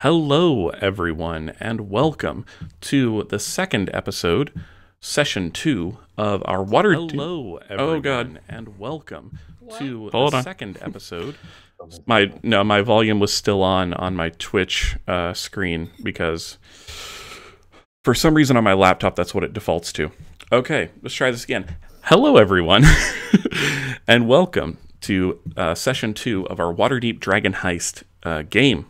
Hello, everyone, and welcome to the second episode, Session 2 of our Waterdeep. Hello, everyone, and welcome to the second episode. My volume was still on my Twitch screen because for some reason on my laptop that's what it defaults to. Okay, let's try this again. Hello, everyone, and welcome to Session 2 of our Waterdeep Dragon Heist game.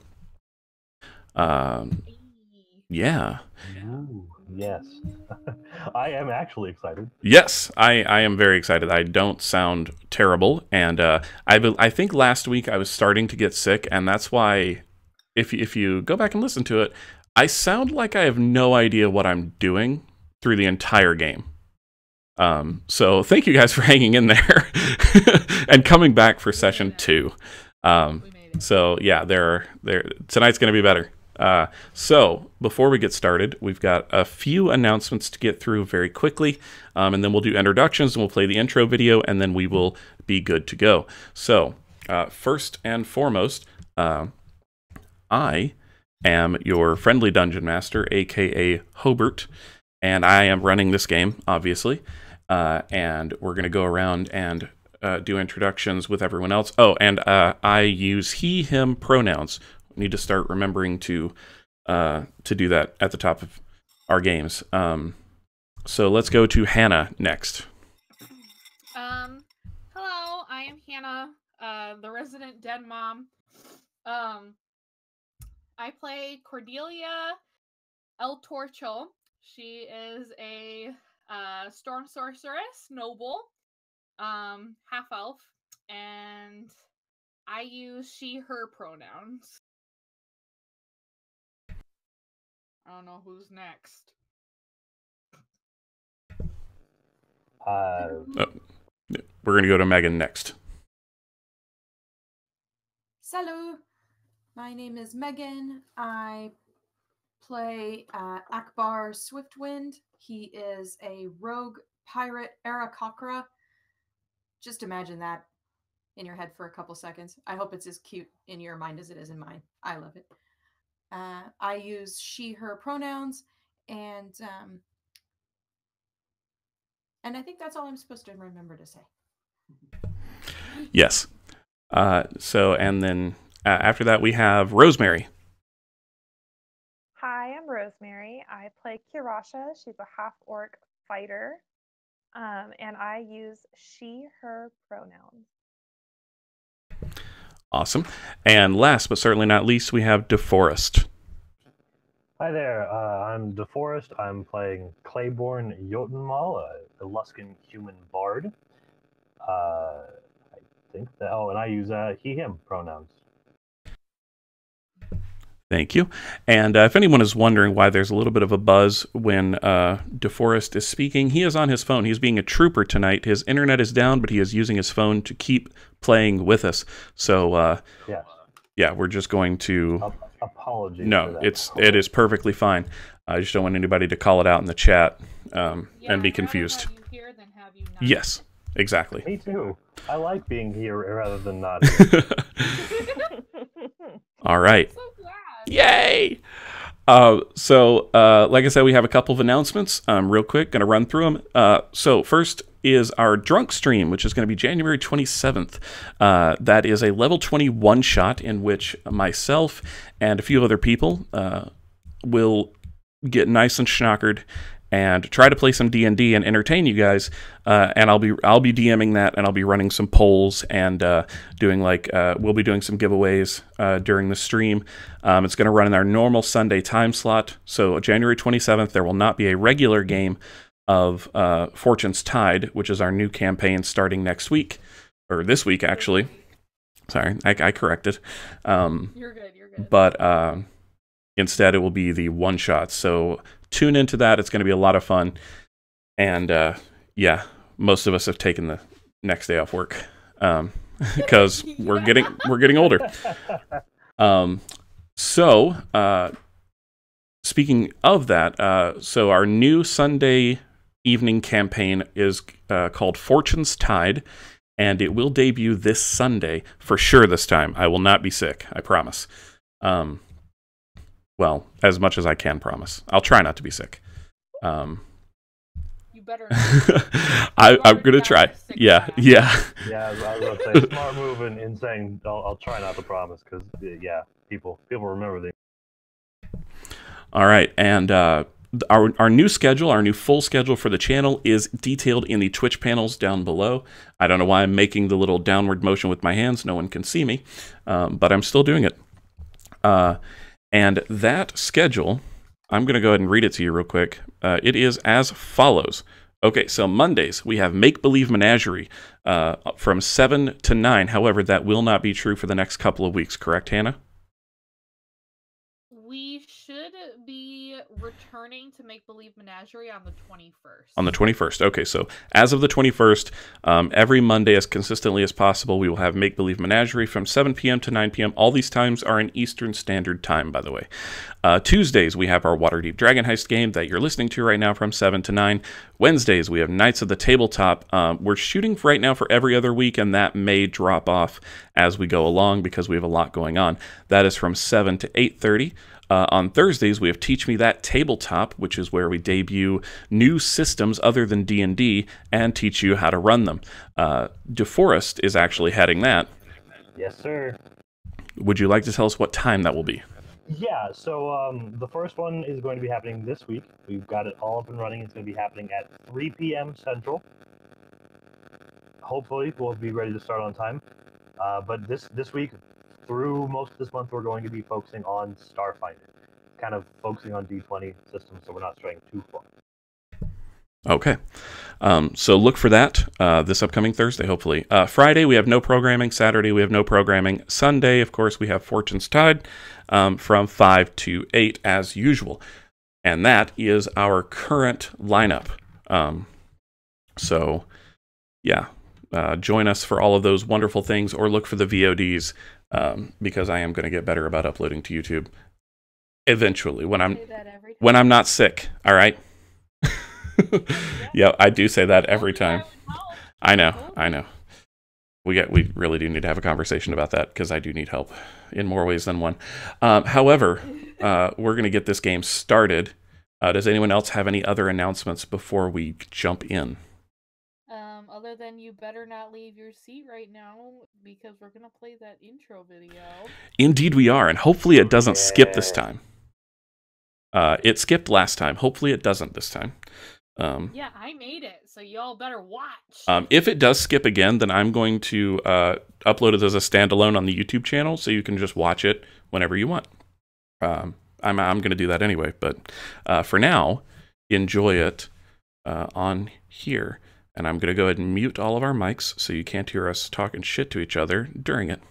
Yeah. Ooh, yes. I am actually excited. Yes, I am very excited. I don't sound terrible, and I think last week I was starting to get sick, and that's why, if you go back and listen to it, I sound like I have no idea what I'm doing through the entire game. So thank you guys for hanging in there and coming back for Session 2. So yeah, tonight's going to be better. So before we get started, we've got a few announcements to get through very quickly, and then we'll do introductions and we'll play the intro video, and then we will be good to go. So first and foremost, I am your friendly dungeon master, aka Hobart, and I am running this game, obviously, and we're going to go around and do introductions with everyone else. Oh, and I use he, him pronouns. We need to start remembering to do that at the top of our games. So let's go to Hannah next. Hello, I am Hannah, the resident dead mom. I play Cordelia El Torcho. She is a storm sorceress, noble, half elf, and I use she, her pronouns. I don't know who's next. We're going to go to Megan next. Hello, my name is Megan. I play Akbar Swiftwind. He is a rogue pirate Aarakocra. Just imagine that in your head for a couple seconds. I hope it's as cute in your mind as it is in mine. I love it. I use she, her pronouns, and I think that's all I'm supposed to remember to say. Yes. And then after that we have Rosemary. Hi, I'm Rosemary. I play Kirasha. She's a half-orc fighter, and I use she, her pronouns. Awesome. And last but certainly not least, we have DeForest. Hi there, I'm DeForest. I'm playing Claiborne Jotunmal, a Luskan human bard. I think that, and I use he, him pronouns. Thank you. And if anyone is wondering why there's a little bit of a buzz when DeForest is speaking, he is on his phone. He's being a trooper tonight. His internet is down, but he is using his phone to keep playing with us. So, yes. Yeah, we're just going to... Apologies. No, it is perfectly fine. I just don't want anybody to call it out in the chat and be confused. Have you here than have you not. Yes, exactly. Me too. I like being here rather than not. All right. So glad. Yay! So, like I said, we have a couple of announcements. Real quick, going to run through them. So, first is our drunk stream, which is going to be January 27th. That is a level 20 one-shot in which myself and a few other people will get nice and schnockered and try to play some D&D and entertain you guys. And I'll be DMing that, and I'll be running some polls and doing we'll be doing some giveaways during the stream. It's going to run in our normal Sunday time slot. So January 27th, there will not be a regular game of Fortune's Tide, which is our new campaign starting next week, or this week actually. Sorry, I corrected. You're good. But instead, it will be the one shot. So tune into that. It's going to be a lot of fun. And yeah, most of us have taken the next day off work because we're getting older. So speaking of that, so our new Sunday evening campaign is called Fortune's Tide, and it will debut this Sunday for sure. This time, I will not be sick. I promise. Well, as much as I can promise. I'll try not to be sick. You better. I'm gonna try. Yeah. Yeah, I was about to say smart move in saying I'll try not to promise because yeah, people remember the. All right, and our new schedule, our new full schedule for the channel is detailed in the Twitch panels down below. I don't know why I'm making the little downward motion with my hands. No one can see me, but I'm still doing it. And that schedule, I'm going to go ahead and read it to you real quick. It is as follows. Okay, so Mondays, we have Make Believe Menagerie from 7 to 9. However, that will not be true for the next couple of weeks, correct, Hannah? We should be returning to Make Believe Menagerie on the 21st. On the 21st. Okay, so as of the 21st, every Monday as consistently as possible, we will have Make Believe Menagerie from 7 p.m. to 9 p.m. All these times are in Eastern Standard Time, by the way. Tuesdays, we have our Waterdeep Dragon Heist game that you're listening to right now from 7 to 9. Wednesdays, we have Knights of the Tabletop. We're shooting right now for every other week, and that may drop off as we go along because we have a lot going on. That is from 7 to 8:30. On Thursdays, we have Teach Me That Tabletop, which is where we debut new systems other than D&D and teach you how to run them. DeForest is actually heading that. Yes, sir. Would you like to tell us what time that will be? Yeah, so the first one is going to be happening this week. We've got it all up and running. It's going to be happening at 3 p.m. Central. Hopefully, we'll be ready to start on time. But this week, through most of this month, we're going to be focusing on Starfinder, kind of focusing on D20 systems, so we're not straying too far. Okay. So look for that this upcoming Thursday, hopefully. Friday, we have no programming. Saturday, we have no programming. Sunday, of course, we have Fortune's Tide from 5 to 8 as usual. And that is our current lineup. So, yeah. Join us for all of those wonderful things, or look for the VODs, because I am going to get better about uploading to YouTube eventually when I'm not sick. All right. Yeah, I do say that every time. I know. We really do need to have a conversation about that because I do need help in more ways than one. However, we're going to get this game started. Does anyone else have any other announcements before we jump in? Other than you better not leave your seat right now because we're going to play that intro video. Indeed we are, and hopefully it doesn't skip this time. It skipped last time. Hopefully it doesn't this time. Yeah, I made it, so y'all better watch. If it does skip again, then I'm going to upload it as a standalone on the YouTube channel, so you can just watch it whenever you want. I'm going to do that anyway, but for now, enjoy it on here. And I'm going to go ahead and mute all of our mics so you can't hear us talking shit to each other during it.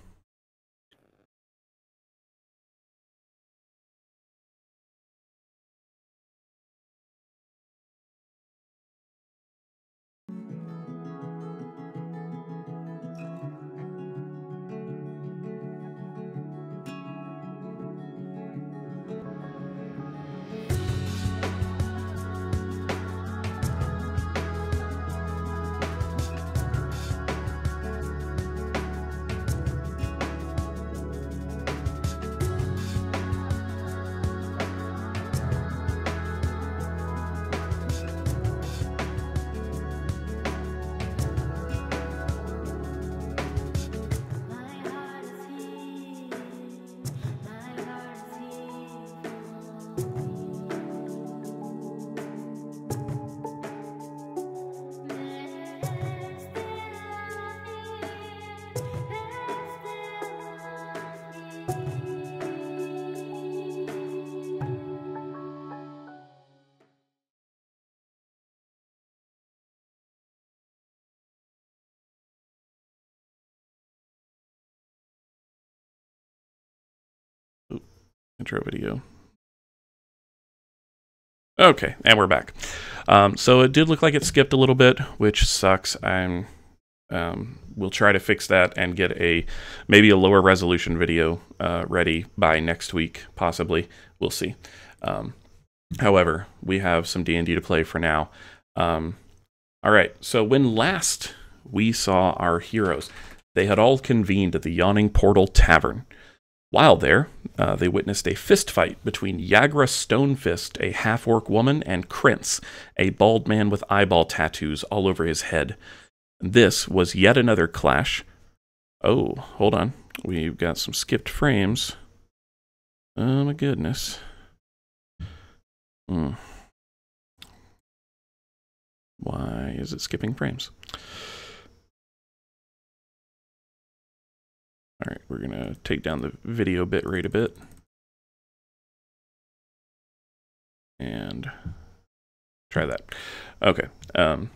Intro video. Okay, and we're back. So it did look like it skipped a little bit, which sucks. We'll try to fix that and get maybe a lower resolution video ready by next week, possibly. We'll see. However, we have some D&D to play for now. All right, so when last we saw our heroes, they had all convened at the Yawning Portal Tavern. While there, they witnessed a fist fight between Yagra Stonefist, a half-orc woman, and Krintz, a bald man with eyeball tattoos all over his head. This was yet another clash. Oh, hold on. We've got some skipped frames. Oh my goodness. Why is it skipping frames? All right, we're going to take down the video bitrate a bit. And try that. Okay. So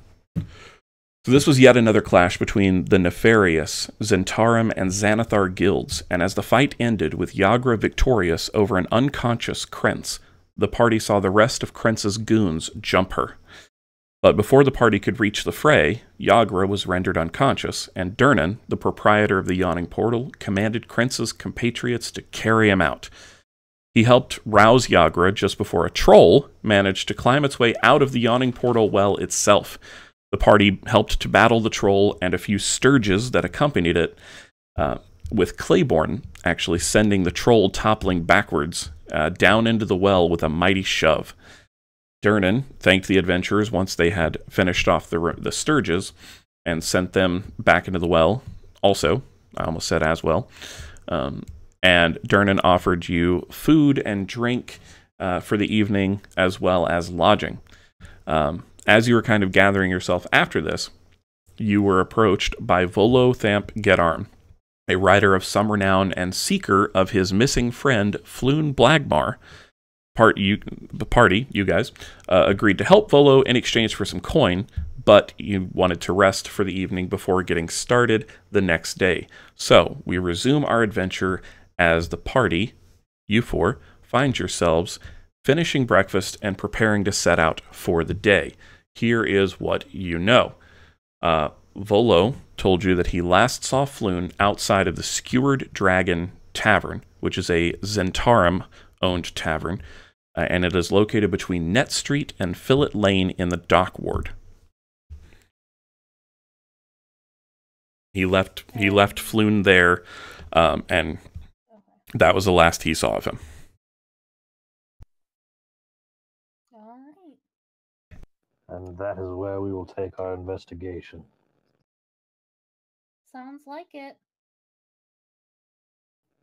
this was yet another clash between the nefarious Zentarum and Xanathar guilds, and as the fight ended with Yagra victorious over an unconscious Krentz, the party saw the rest of Krentz's goons jump her. But before the party could reach the fray, Yagra was rendered unconscious, and Durnan, the proprietor of the Yawning Portal, commanded Krentz's compatriots to carry him out. He helped rouse Yagra just before a troll managed to climb its way out of the Yawning Portal well itself. The party helped to battle the troll and a few sturges that accompanied it, with Claiborne actually sending the troll toppling backwards down into the well with a mighty shove. Durnan thanked the adventurers once they had finished off the sturges and sent them back into the well. Also, I almost said as well. And Durnan offered you food and drink for the evening as well as lodging. As you were kind of gathering yourself after this, you were approached by Volo Thamp Gedarm, a rider of some renown and seeker of his missing friend Floon Blagmaar. The party, you guys, agreed to help Volo in exchange for some coin, but you wanted to rest for the evening before getting started the next day. So we resume our adventure as the party, you four, find yourselves finishing breakfast and preparing to set out for the day. Here is what you know. Volo told you that he last saw Floon outside of the Skewered Dragon Tavern, which is a Zentarum-owned tavern, and it is located between Net Street and Fillet Lane in the Dock Ward. He left Floon there, and that was the last he saw of him. And that is where we will take our investigation. Sounds like it.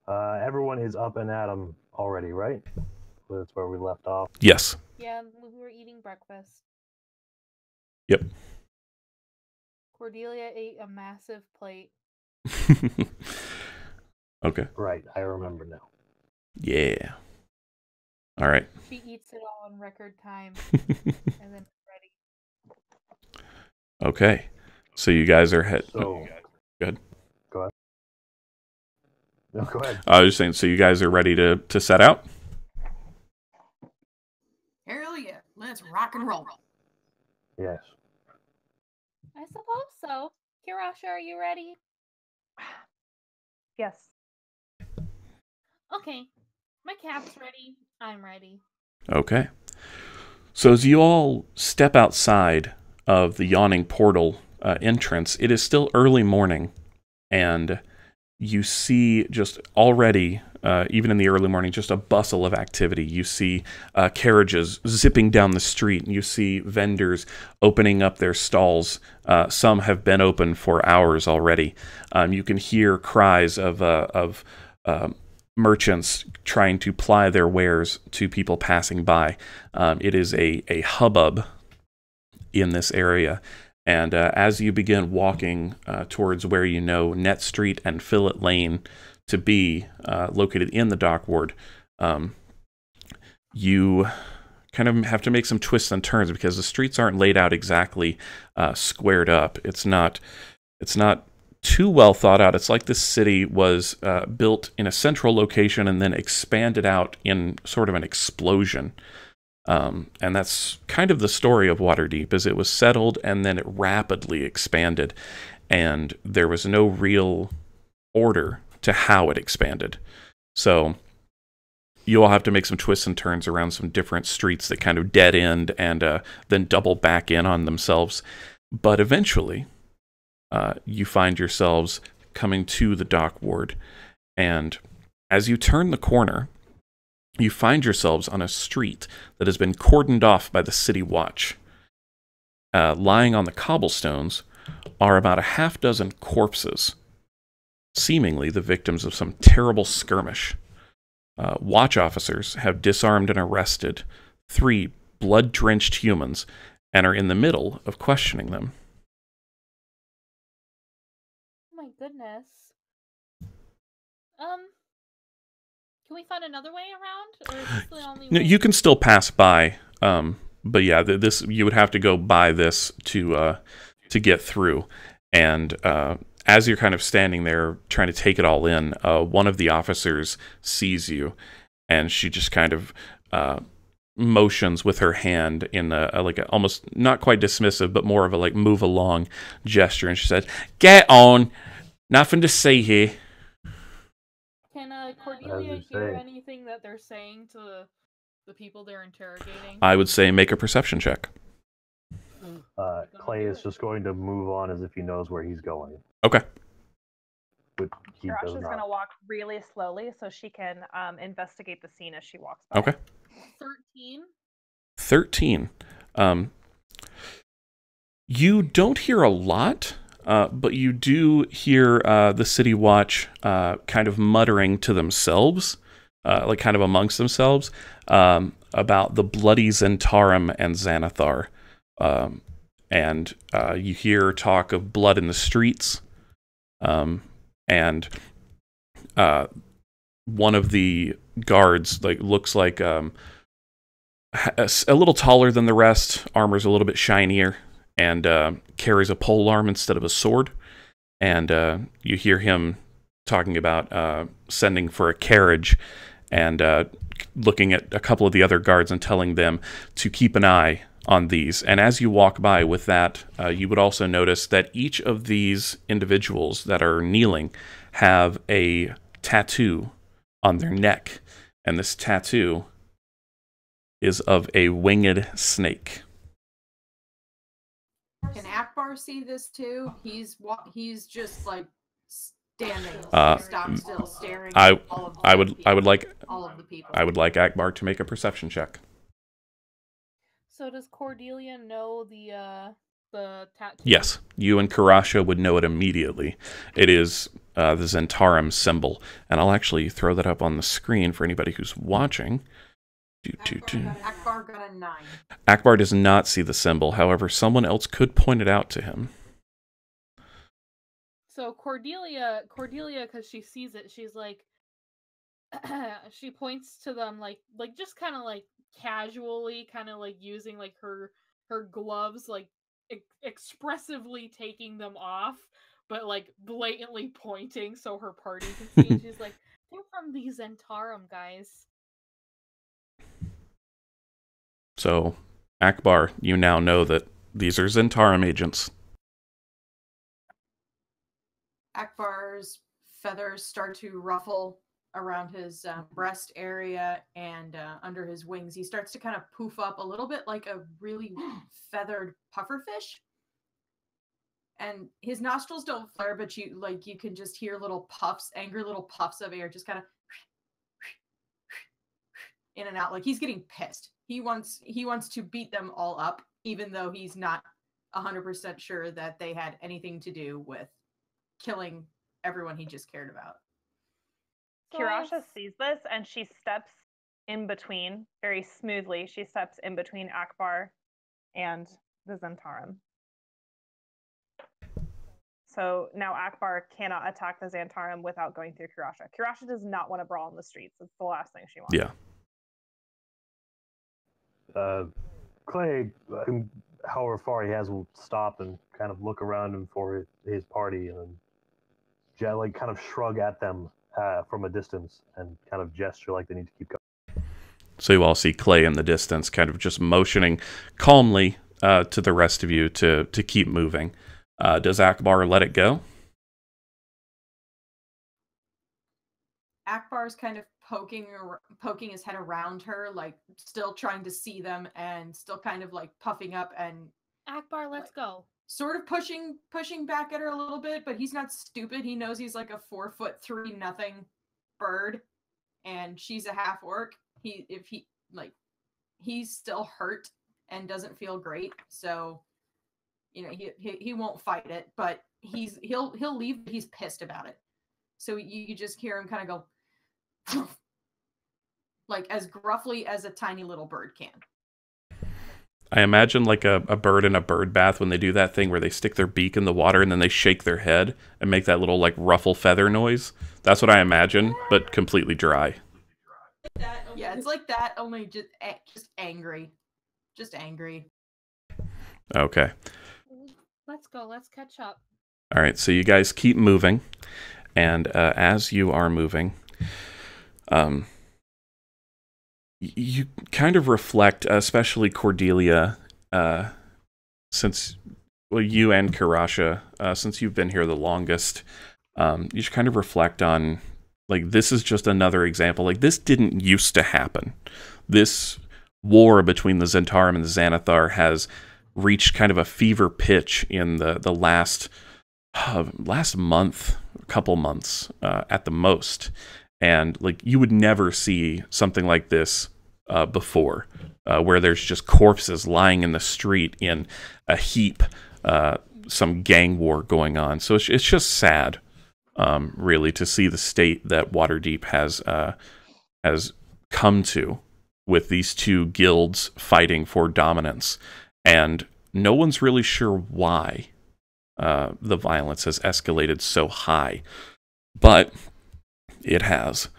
Everyone is up and at 'em already, right? That's where we left off. Yes. Yeah, we were eating breakfast. Yep. Cordelia ate a massive plate. Okay. Right, I remember now. Yeah. All right. She eats it all in record time, and then it's ready. Okay. So you guys are So, go ahead. Go ahead. No, go ahead. I was just saying, so you guys are ready to set out? Hell yeah, let's rock and roll. Yes. I suppose so. Kirasha, are you ready? Yes. Okay. My cap's ready. I'm ready. Okay. So as you all step outside of the Yawning Portal entrance, it is still early morning, and you see just already, even in the early morning, just a bustle of activity. You see carriages zipping down the street, and you see vendors opening up their stalls. Some have been open for hours already. You can hear cries of merchants trying to ply their wares to people passing by. It is a hubbub in this area. And as you begin walking towards where you know Net Street and Fillet Lane to be, located in the Dock Ward, you kind of have to make some twists and turns because the streets aren't laid out exactly squared up. It's not too well thought out. It's like this city was built in a central location and then expanded out in sort of an explosion. And that's kind of the story of Waterdeep, is it was settled and then it rapidly expanded, and there was no real order to how it expanded. So you all have to make some twists and turns around some different streets that kind of dead end and then double back in on themselves. But eventually, you find yourselves coming to the Dock Ward, and As you turn the corner, you find yourselves on a street that has been cordoned off by the city watch. Lying on the cobblestones are about a half dozen corpses, seemingly the victims of some terrible skirmish. Watch officers have disarmed and arrested 3 blood-drenched humans and are in the middle of questioning them. Oh my goodness. Can we find another way around, or is this the only way? You can still pass by, but yeah, this you would have to go by this to get through. And as you're kind of standing there trying to take it all in, one of the officers sees you, and she just kind of motions with her hand in like a almost not quite dismissive, but more of a like move along gesture, and she says, "Get on, nothing to see here." Can Cordelia hear anything that they're saying to the people they're interrogating? I would say make a perception check. Clay is just going to move on as if he knows where he's going. Okay. But he does Kirasha's not. going to walk really slowly so she can investigate the scene as she walks by. Okay. 13. You don't hear a lot, but you do hear the City Watch kind of muttering to themselves, like kind of amongst themselves, about the bloody Zentarum and Xanathar. And you hear talk of blood in the streets, and one of the guards looks like a little taller than the rest, armor's a little bit shinier, and carries a polearm instead of a sword. And you hear him talking about sending for a carriage, and looking at a couple of the other guards and telling them to keep an eye on these. And as you walk by with that, you would also notice that each of these individuals that are kneeling have a tattoo on their neck, and this tattoo is of a winged snake. Can Akbar see this too? He's just like standing, stock still, staring. I would like all of the people. I would like Akbar to make a perception check. So does Cordelia know the tattoo? Yes, you and Karasha would know it immediately. It is the Zentarum symbol, and I'll actually throw that up on the screen for anybody who's watching. Akbar got a 9. Akbar does not see the symbol. However, someone else could point it out to him. So Cordelia, because she sees it, she's like, she points to them like just kind of like casually, kind of like using like her gloves, like expressively taking them off, but like blatantly pointing so her party can see. And she's like, they're from the Zentarum, guys. So, Akbar, you now know that these are Zentarum agents. Akbar's feathers start to ruffle around his breast area and under his wings. He starts to kind of poof up a little bit like a really feathered pufferfish. And his nostrils don't flare, but you can just hear little puffs, angry little puffs of air, just kind of in and out. Like he's getting pissed. He wants to beat them all up, even though he's not 100% sure that they had anything to do with killing everyone he just cared about. Kirasha sees this and she steps in between, very smoothly. She steps in between Akbar and the Zentarum. So now Akbar cannot attack the Zentarum without going through Kirasha. Kirasha does not want to brawl in the streets. It's the last thing she wants. Yeah. Clay, however far he has, will stop and kind of look around him for his party, and like kind of shrug at them from a distance and kind of gesture like they need to keep going. So you all see Clay in the distance, kind of just motioning calmly to the rest of you to keep moving. Does Akbar let it go? Akbar's kind of poking his head around her, like still trying to see them and still kind of like puffing up and Akbar, let's go. Sort of pushing back at her a little bit, but he's not stupid. He knows he's like a 4'3" bird. and she's a half orc. He's still hurt and doesn't feel great, so he won't fight it, but he'll leave. He's pissed about it. So you just hear him kind of go like as gruffly as a tiny little bird can. I imagine like a bird in a bird bath when they do that thing where they stick their beak in the water and then they shake their head and make that little like ruffle feather noise. That's what I imagine, but completely dry. Yeah, it's like that, only just angry. Just angry. Okay. Let's go. Let's catch up. All right, so you guys keep moving, and as you are moving, you kind of reflect, especially Cordelia, since, well, you and Kirasha, since you've been here the longest, you just kind of reflect on, like, this is just another example. Like, this didn't used to happen. This war between the Zentarum and the Xanathar has reached kind of a fever pitch in the last month, a couple months at the most. And, like, you would never see something like this before, where there's just corpses lying in the street in a heap, some gang war going on. So it's just sad, really, to see the state that Waterdeep has come to with these two guilds fighting for dominance. And no one's really sure why the violence has escalated so high. But it has.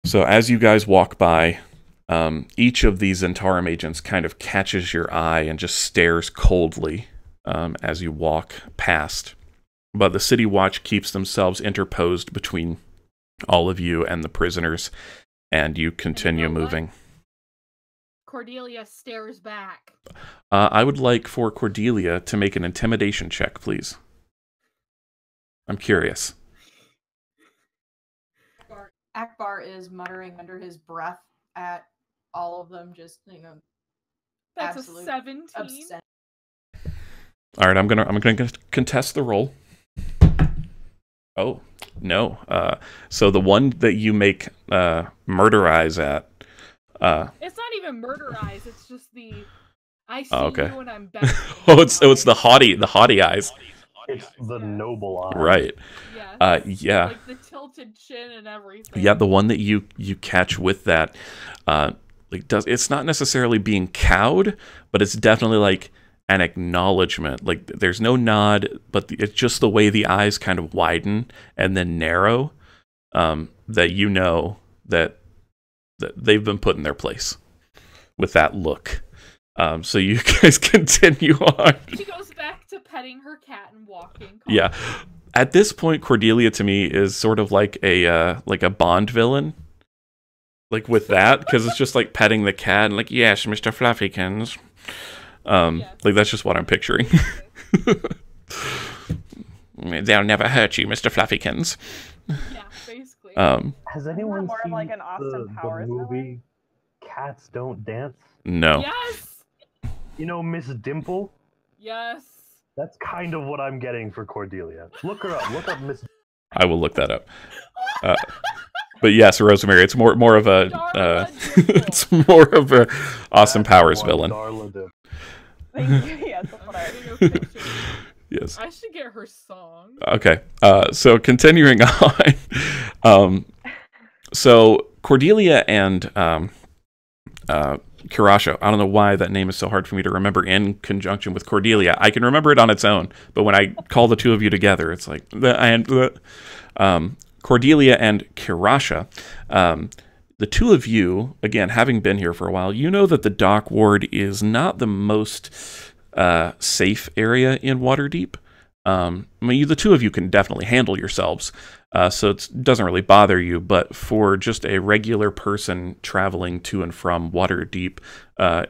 So as you guys walk by, each of these Zentarum agents kind of catches your eye and just stares coldly as you walk past. But the City Watch keeps themselves interposed between all of you and the prisoners, and you continue moving. Cordelia stares back. I would like for Cordelia to make an intimidation check, please. I'm curious. Akbar is muttering under his breath at all of them, just, That's a 17. All right, I'm gonna contest the roll. Oh no! So the one that you make murder eyes at. It's not even murder eyes. It's just the I see okay. you and I'm better. it's the haughty eyes. It's the noble eye. Right. Yes. Yeah. Like the tilted chin and everything. Yeah, the one that you catch with that, it's not necessarily being cowed, but it's definitely like an acknowledgement. Like there's no nod, but it's just the way the eyes kind of widen and then narrow, that you know that they've been put in their place with that look. So you guys continue on. She goes back to petting her cat and walking. Yeah. At this point, Cordelia to me is sort of like a Bond villain. Like with that, because it's just like petting the cat and like, yes, Mr. Fluffykins. Yes. Like that's just what I'm picturing. They'll never hurt you, Mr. Fluffykins. Yeah, basically. Has anyone more seen of like an Austin the Powers movie Cats Don't Dance? No. Yes. You know Miss Dimple? Yes. That's kind of what I'm getting for Cordelia. Look her up. Look up Miss. I will look that up. But yes, Rosemary, it's more of a it's more of a Austin Powers villain. Thank you. Yes, that's what I Yes. I should get her song. Okay. So continuing on. So Cordelia and Kirasha, I don't know why that name is so hard for me to remember in conjunction with Cordelia. I can remember it on its own, but when I call the two of you together, it's like Cordelia and Kirasha. The two of you, again, having been here for a while, you know that the Dock Ward is not the most safe area in Waterdeep. I mean, the two of you can definitely handle yourselves, so it doesn't really bother you, but for just a regular person traveling to and from Waterdeep,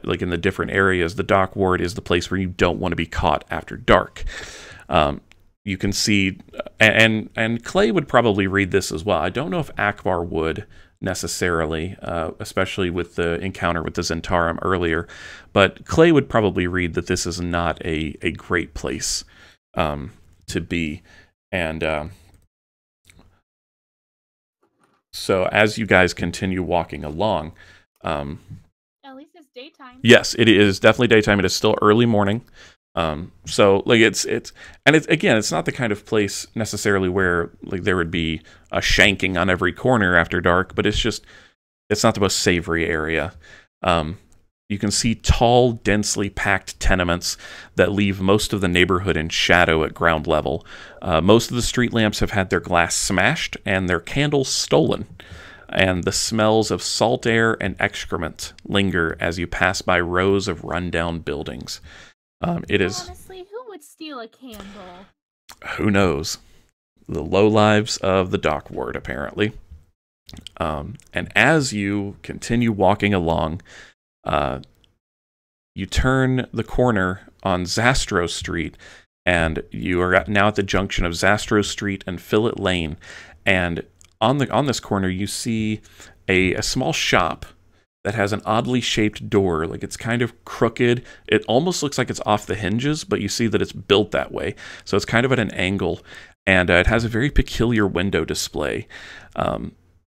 like in the different areas, the Dock Ward is the place where you don't want to be caught after dark. You can see, and Clay would probably read this as well. I don't know if Akbar would necessarily, especially with the encounter with the Zentarum earlier, but Clay would probably read that this is not a great place to be. And So as you guys continue walking along, At least it's daytime. yes, it is definitely daytime. It is still early morning. So like it's again, it's not the kind of place necessarily where like there would be a shanking on every corner after dark, but it's not the most savory area. You can see tall, densely packed tenements that leave most of the neighborhood in shadow at ground level. Most of the street lamps have had their glass smashed and their candles stolen. And the smells of salt air and excrement linger as you pass by rows of rundown buildings. It is... Honestly, who would steal a candle? Who knows? The lowlives of the Dock Ward, apparently. And as you continue walking along, you turn the corner on Zastro Street, and you are now at the junction of Zastro Street and Fillet Lane. And on this corner, you see a small shop that has an oddly shaped door. Like, it's kind of crooked. It almost looks like it's off the hinges, but you see that it's built that way. So it's kind of at an angle, and it has a very peculiar window display. And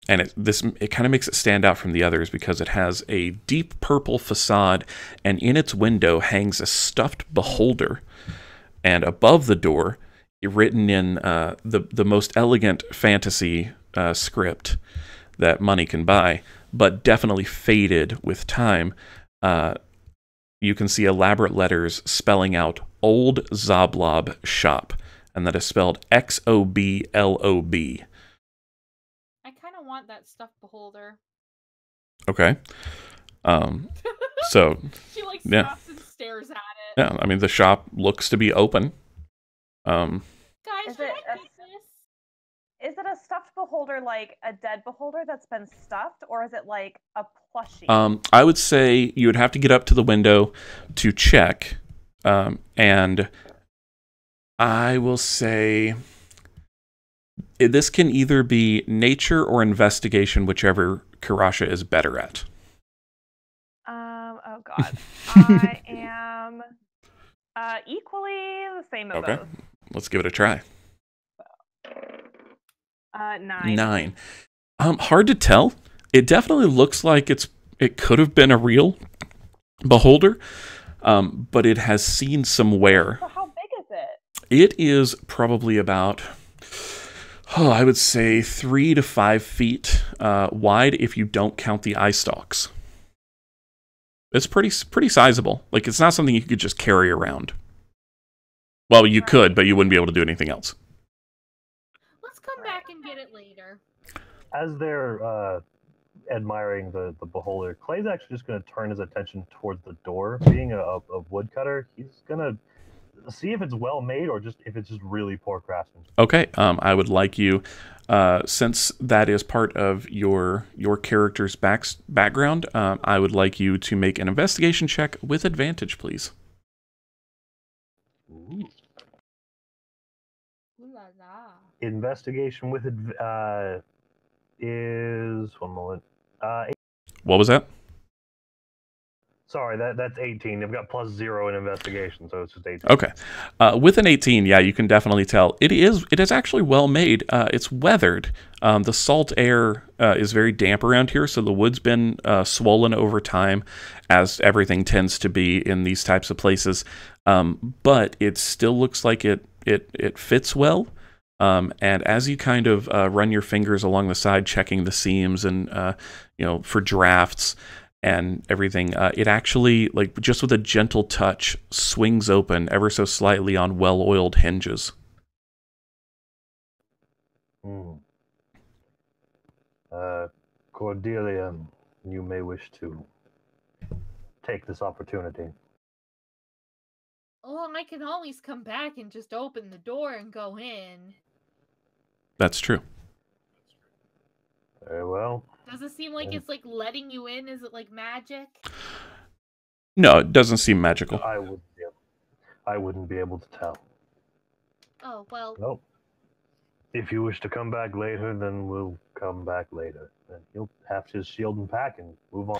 it kind of makes it stand out from the others because it has a deep purple facade, and in its window hangs a stuffed beholder. And above the door, written in the most elegant fantasy script that money can buy, but definitely faded with time, you can see elaborate letters spelling out Old Zoblob Shop, and that is spelled XOBLOB. I kind of want that stuffed beholder. Okay. So She like yeah. stops and stares at it. Yeah, I mean, the shop looks to be open. Guys, Is should it I take this? Is it a stuffed beholder like a dead beholder that's been stuffed, or is it like a plushie? I would say you would have to get up to the window to check, and I will say this can either be nature or investigation, whichever Karasha is better at. Oh god. I am equally the same of Okay, both. let's give it a try. 9. 9. Hard to tell. It definitely looks like it could have been a real beholder, but it has seen some wear. So how big is it? It is probably about, I would say 3 to 5 feet wide if you don't count the eye stalks. It's pretty sizable. Like, it's not something you could just carry around. Well, you could, but you wouldn't be able to do anything else. Let's come back and get it later. As they're admiring the beholder, Clay's actually just going to turn his attention towards the door. Being a woodcutter, he's going to see if it's well made or just if it's just really poor craftsmanship. Okay, I would like you, since that is part of your character's background, I would like you to make an investigation check with advantage, please. Ooh. Ooh la la. Investigation with is 1 moment. What was that? Sorry, that's 18. I've got +0 in investigation, so it's just 18. Okay. With an 18, yeah, you can definitely tell. It is actually well made. It's weathered. The salt air is very damp around here, so the wood's been swollen over time, as everything tends to be in these types of places. But it still looks like it fits well. And as you kind of run your fingers along the side, checking the seams and for drafts and everything, it actually, like, just with a gentle touch, swings open ever so slightly on well-oiled hinges. Cordelia, you may wish to take this opportunity. Well, I can always come back and just open the door and go in. That's true. Very well. Does it seem like it's like letting you in? Is it like magic? No, it doesn't seem magical. I wouldn't be able to tell. Oh, well. Nope. If you wish to come back later, then we'll come back later. Then you'll have to shield and pack and move on.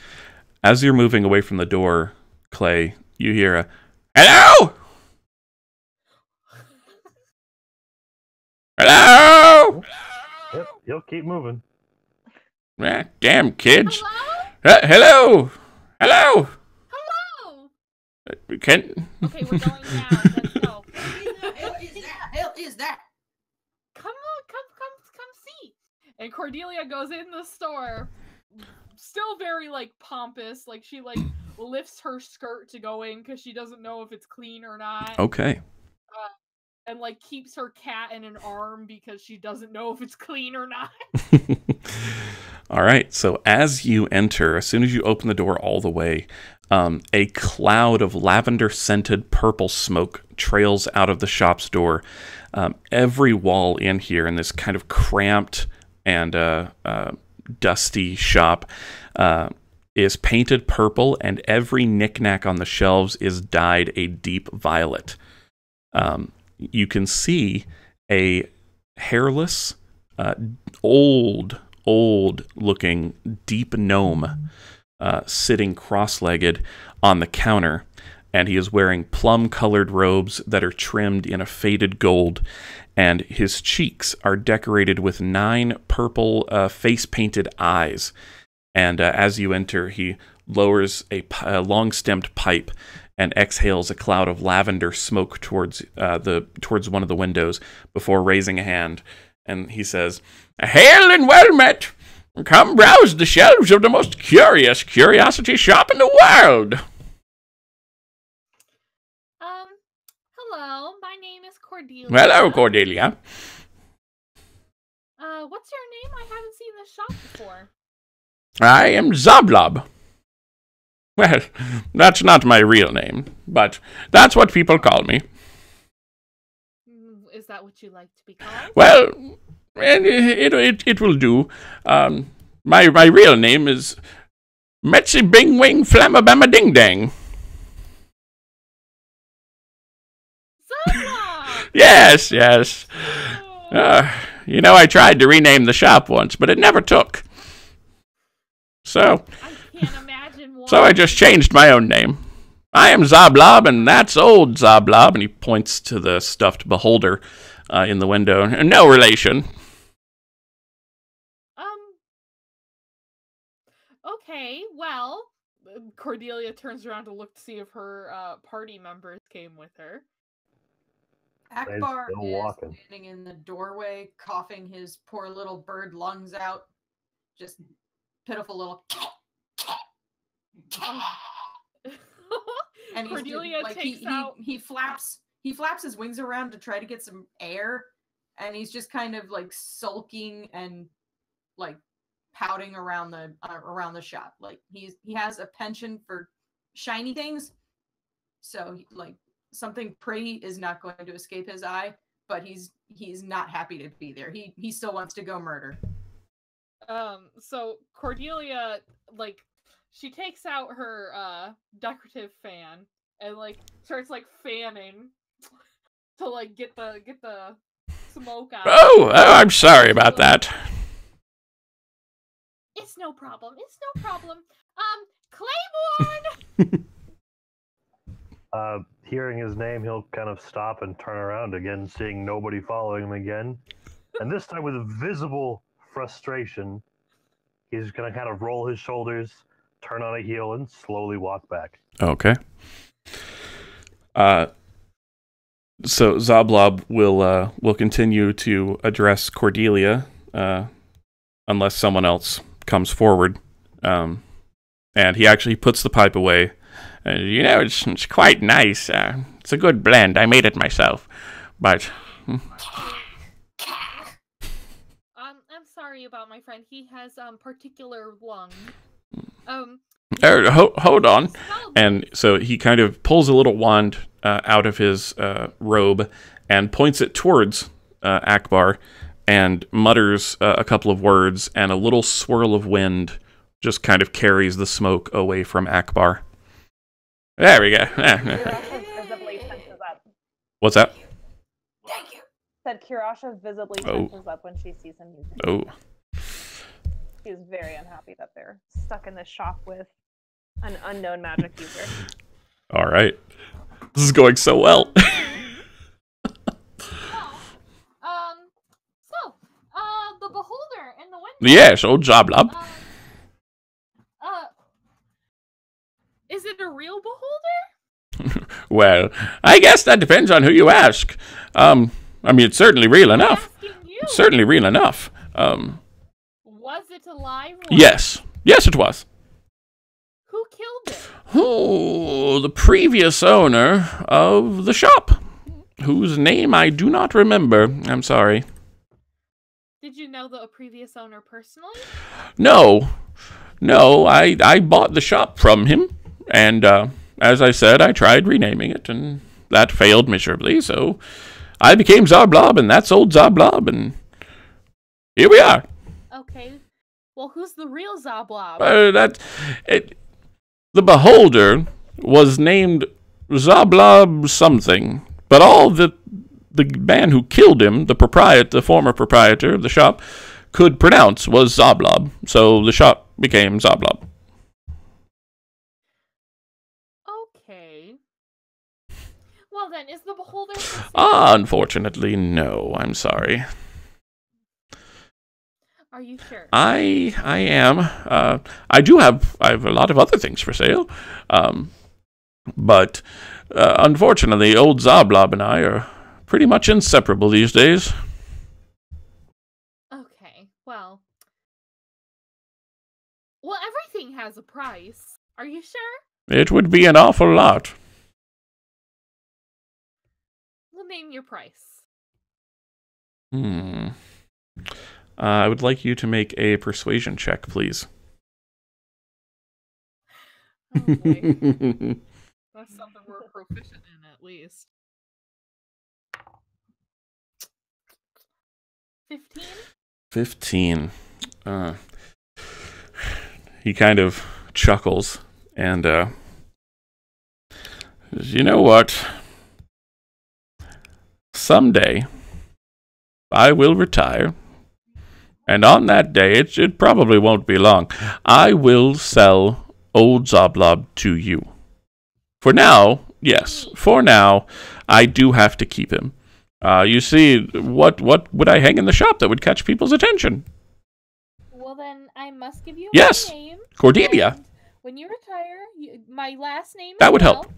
As you're moving away from the door, Clay, you hear a, "Hello? Hello?" Yep, you'll keep moving. Ah, damn kids. Hello? Hello. Hello? Can Okay, we're going now. Let's go. Hell is that? Come on, come see. And Cordelia goes in the store, still very like pompous, like she like lifts her skirt to go in because she doesn't know if it's clean or not. Okay. And like keeps her cat in an arm because she doesn't know if it's clean or not. All right. So as you enter, as soon as you open the door all the way, a cloud of lavender-scented purple smoke trails out of the shop's door. Every wall in here, in this kind of cramped and dusty shop, is painted purple, and every knickknack on the shelves is dyed a deep violet. You can see a hairless, old-looking Deep Gnome sitting cross-legged on the counter, and he is wearing plum-colored robes that are trimmed in a faded gold, and his cheeks are decorated with 9 purple face-painted eyes. And as you enter, he lowers a long-stemmed pipe and exhales a cloud of lavender smoke towards one of the windows before raising a hand. And he says, "Hail and well met! Come browse the shelves of the most curious curiosity shop in the world." Hello, my name is Cordelia. Hello, Cordelia. What's your name? I haven't seen this shop before. I am Zoblob. Well, that's not my real name, but that's what people call me. Is that what you like to be called? Well, it will do. My real name is Metsy Bing Wing Flammabama Ding Dang. Zoblob! Yes. I tried to rename the shop once, but it never took. So, I can't imagine why. So I just changed my own name. I am Zoblob, and that's old Zoblob. And he points to the stuffed beholder in the window. No relation. Okay, well, Cordelia turns around to look to see if her party members came with her. Akbar still is walking. standing in the doorway, coughing his poor little bird lungs out. Just pitiful little and Cordelia takes out. He flaps his wings around to try to get some air, and he's just kind of like sulking and like pouting around the shop. Like he has a penchant for shiny things, so like something pretty is not going to escape his eye, but he's not happy to be there. He still wants to go murder. So Cordelia, like, she takes out her decorative fan and like starts like fanning to like get the smoke out. Oh, I'm sorry about that. It's no problem. Claiborne. Hearing his name, he'll kind of stop and turn around again, seeing nobody following him again. And this time with visible frustration, he's going to kind of roll his shoulders, turn on a heel, and slowly walk back. Okay. So Zoblob will continue to address Cordelia unless someone else comes forward. And he actually puts the pipe away. It's quite nice. It's a good blend. I made it myself. But I'm sorry about my friend. He has particular lungs. Hold on. And so he kind of pulls a little wand out of his robe and points it towards Akbar and mutters a couple of words, and a little swirl of wind just kind of carries the smoke away from Akbar. There we go. Visibly tenses up. What's that? Thank you. Said Kirasha visibly tenses up when she sees him using it. Oh. She's very unhappy that they're stuck in this shop with an unknown magic user. All right. This is going so well. The beholder in the window. Yes, old Zoblob. Well, I guess that depends on who you ask. I mean, it's certainly real enough. Asking you. It's certainly real enough. Was it alive? Yes. Yes, it was. Who killed it? Oh, the previous owner of the shop, whose name I do not remember. I'm sorry. Did you know the previous owner personally? No. No, I bought the shop from him, and as I said, I tried renaming it, and that failed miserably, so I became Zarblob, and that's old Zarblob, and here we are. Okay. Well, who's the real Zablob? The beholder was named Zablob something, but all the man who killed him, the former proprietor of the shop, could pronounce was Zablob, so the shop became Zablob. Okay. Well then, is the beholder... Unfortunately, no. I'm sorry. Are you sure? I am. I have a lot of other things for sale. But unfortunately, old Zablob and I are pretty much inseparable these days. Okay, well, everything has a price. Are you sure? It would be an awful lot. We'll name your price. I would like you to make a persuasion check, please. Oh boy. That's something we're proficient in, at least. 15? 15. He kind of chuckles and says, you know what? Someday I will retire, and on that day, it probably won't be long, I will sell old Zablob to you. For now, yes, for now, I do have to keep him. You see, what would I hang in the shop that would catch people's attention? Well, then I must give you Yes, my name. Cordelia. When you retire, my last name That as would help.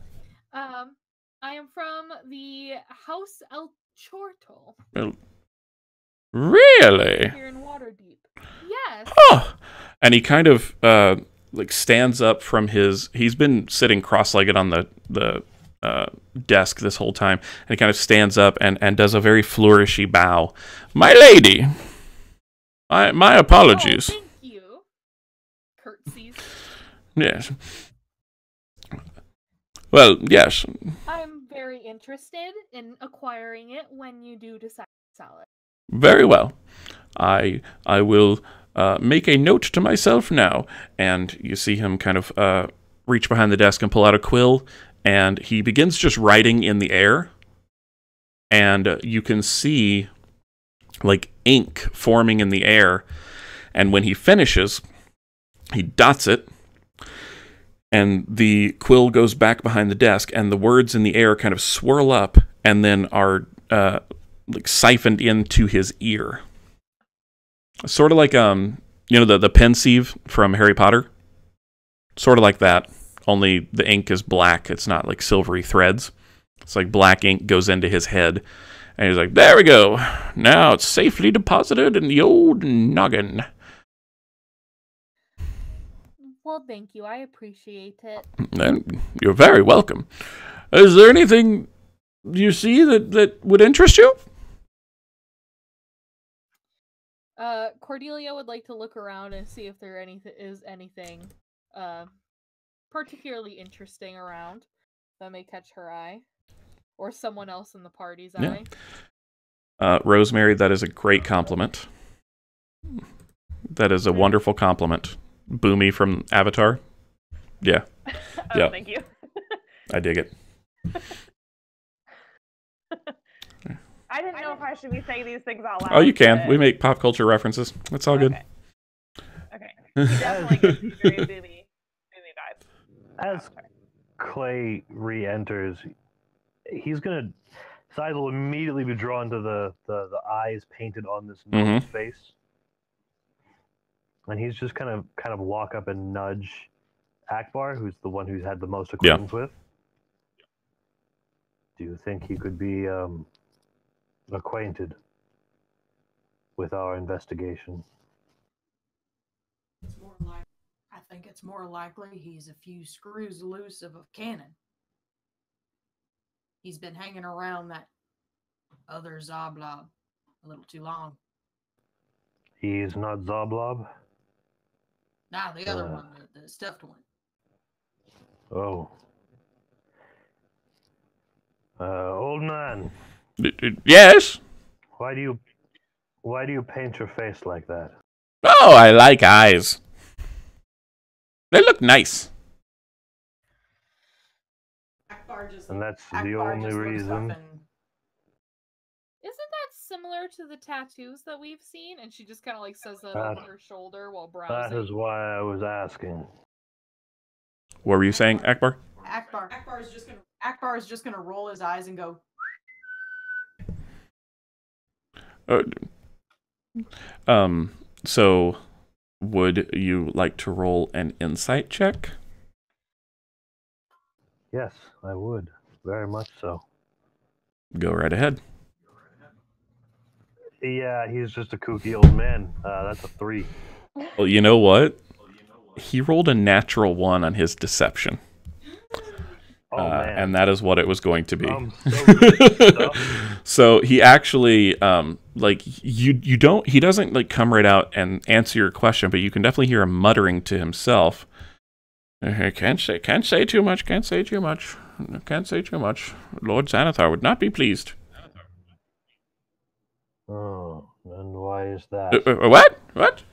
I am from the House El Chortle Really? here in Waterdeep. Yes. Oh! And he kind of stands up from he's been sitting cross-legged on the desk this whole time, and he kind of stands up and does a very flourishy bow. My lady, my apologies. Oh, thank you. Curtsies. Yes. Well, yes. I'm very interested in acquiring it when you do decide to sell it. Very well. I will make a note to myself now. And you see him kind of reach behind the desk and pull out a quill, and he begins just writing in the air. And you can see like ink forming in the air. And when he finishes, he dots it, and the quill goes back behind the desk, and the words in the air kind of swirl up and then are siphoned into his ear. Sort of like the pensieve from Harry Potter. Sort of like that, only the ink is black. It's not like silvery threads. It's like black ink goes into his head. And he's like, there we go. Now it's safely deposited in the old noggin. Well, thank you. I appreciate it. And you're very welcome. Is there anything you see that would interest you? Cordelia would like to look around and see if there is anything particularly interesting around that may catch her eye, or someone else in the party's eye. Rosemary, that is a great compliment. That is a wonderful compliment. Boomy from Avatar. Yeah. Yeah. Thank you. I dig it. I didn't know if I should be saying these things out loud. Oh, you can. We make pop culture references. That's all good. Okay. He definitely gives me very boomy vibes. As Clay re-enters, his eyes will immediately be drawn to the eyes painted on this gnome's face. And he's just kind of walk up and nudge Akbar, who's the one who's had the most acquaintance with. Do you think he could be acquainted with our investigation? I think it's more likely he's a few screws loose of a cannon. He's been hanging around that other Zoblob a little too long. He's not Zoblob? Nah, the other one, the stuffed one. Oh. Old man. Yes? Why do you paint your face like that? Oh, I like eyes. They look nice. And that's the only reason. Isn't that similar to the tattoos that we've seen? And she just kind of like says that over her shoulder while browsing. That is why I was asking. What were you saying, Akbar? Akbar is just gonna roll his eyes and go. So would you like to roll an insight check? Yes, I would. Very much so. Go right ahead. Yeah, he's just a kooky old man. That's a 3. Well, you know what? He rolled a natural 1 on his deception. Oh, man. And that is what it was going to be. So So he actually, like, he doesn't, like, come right out and answer your question, but you can definitely hear him muttering to himself. Can't say too much, can't say too much. Lord Xanathar would not be pleased. Oh, and why is that? What?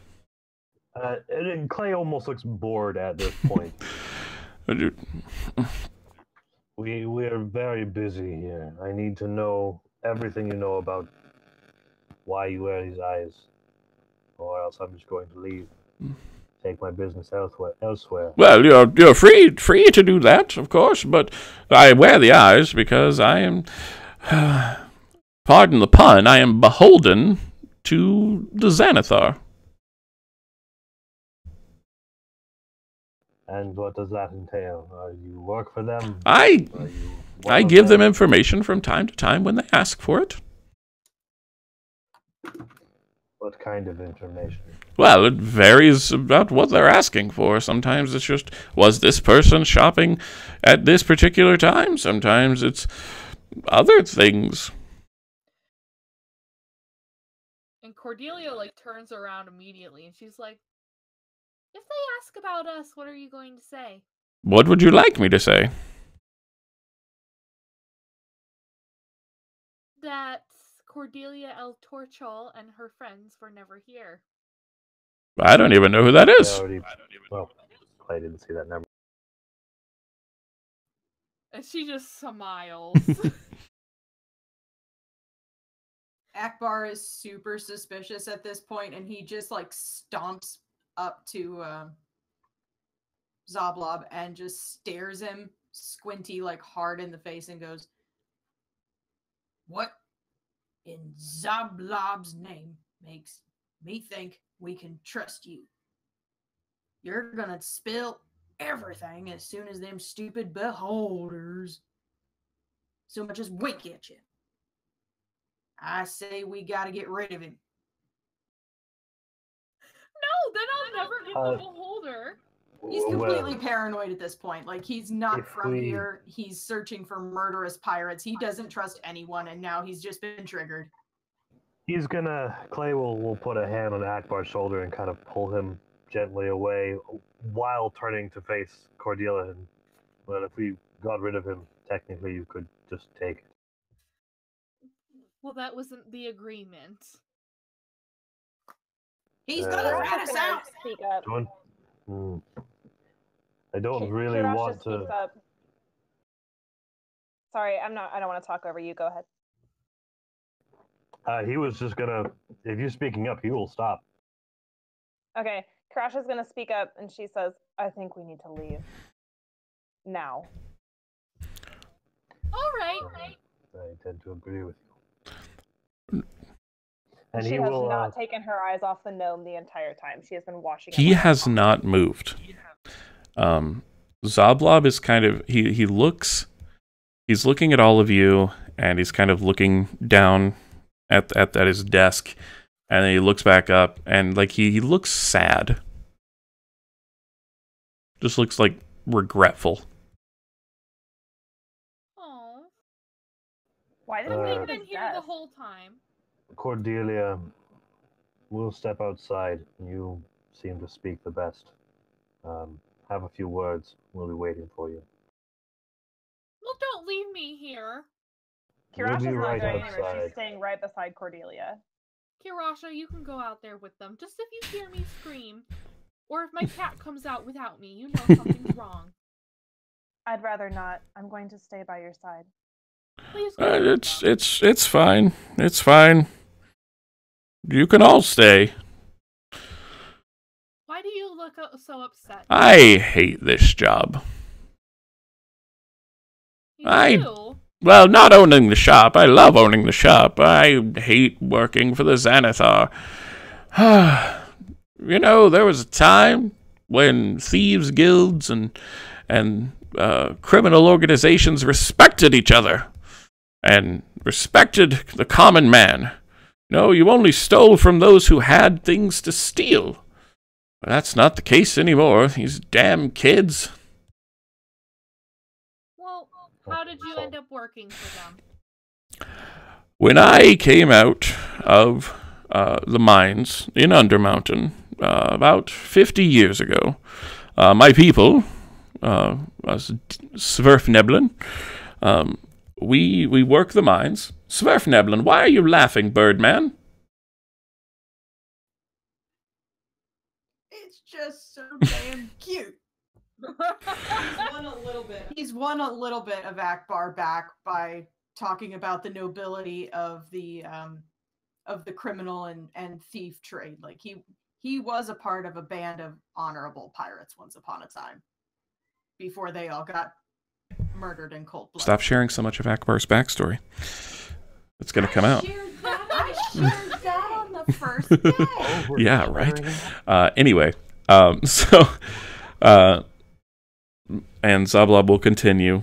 And Clay almost looks bored at this point. We are very busy here. I need to know everything you know about why you wear these eyes, or else I'm just going to leave. Take my business elsewhere. Well, you're free to do that, of course, but I wear the eyes because I am, pardon the pun, I am beholden to the Xanathar. And what does that entail? You work for them? I give them information from time to time when they ask for it. What kind of information? Well, it varies about what they're asking for. Sometimes it's just, was this person shopping at this particular time? Sometimes it's other things. And Cordelia, like, turns around immediately, and she's like, if they ask about us, what are you going to say? What would you like me to say? That Cordelia El Torchal and her friends were never here. I don't even know who that is. Well, I didn't see that number. And she just smiles. Akbar is super suspicious at this point, and he just like stomps up to Zoblob and just stares him squinty, like hard in the face, and goes, "What in Zoblob's name makes me think we can trust you? You're gonna spill everything as soon as them stupid beholders so much as wink at you. I say we gotta get rid of him." No, then I'll never get the beholder. He's completely paranoid at this point. Like, he's not from here. He's searching for murderous pirates. He doesn't trust anyone, and now he's just been triggered. Clay will put a hand on Akbar's shoulder and kind of pull him gently away while turning to face Cordelia. And, well, if we got rid of him, technically you could just take it. Well, that wasn't the agreement. He's gonna rat us out. Speak up. I don't really want to. Sorry, I don't want to talk over you. Go ahead. He was just gonna. If you're speaking up, he will stop. Okay, Crash is gonna speak up, and she says, "I think we need to leave now." All right. I tend to agree with you. And she has not taken her eyes off the gnome the entire time. She has been watching. He has not moved. Zoblob is kind of he looks he's looking at all of you, and he's kind of looking down at his desk, and then he looks back up, and like he looks sad. Just looks like regretful. Oh, Why did we've we been here the whole time. Cordelia, we'll step outside. You seem to speak the best. Have a few words. We'll be waiting for you. Well, don't leave me here. Kirasha's We'll be not right going anywhere. outside. She's staying right beside Cordelia. Kirasha, you can go out there with them. Just if you hear me scream, or if my cat comes out without me, you know something's wrong. I'd rather not. I'm going to stay by your side. Please go. It's fine. It's fine. You can all stay. Why do you look so upset? I hate this job. You do? Well, not owning the shop. I love owning the shop. I hate working for the Xanathar. You know, there was a time when thieves guilds and criminal organizations respected each other and respected the common man. No, you only stole from those who had things to steal. But that's not the case anymore. These damn kids. Well, how did you end up working for them? When I came out of the mines in Undermountain about 50 years ago, my people, Sverfneblin, we work the mines. Sverfneblin, why are you laughing, Birdman? It's just so damn cute. He's won a little bit of Akbar back by talking about the nobility of the criminal and thief trade. Like he was a part of a band of honorable pirates once upon a time, before they all got murdered in cold blood. Stop sharing so much of Akbar's backstory. It's going to come out. I shared that on the first day. Yeah, right. Anyway, so and Zablob will continue.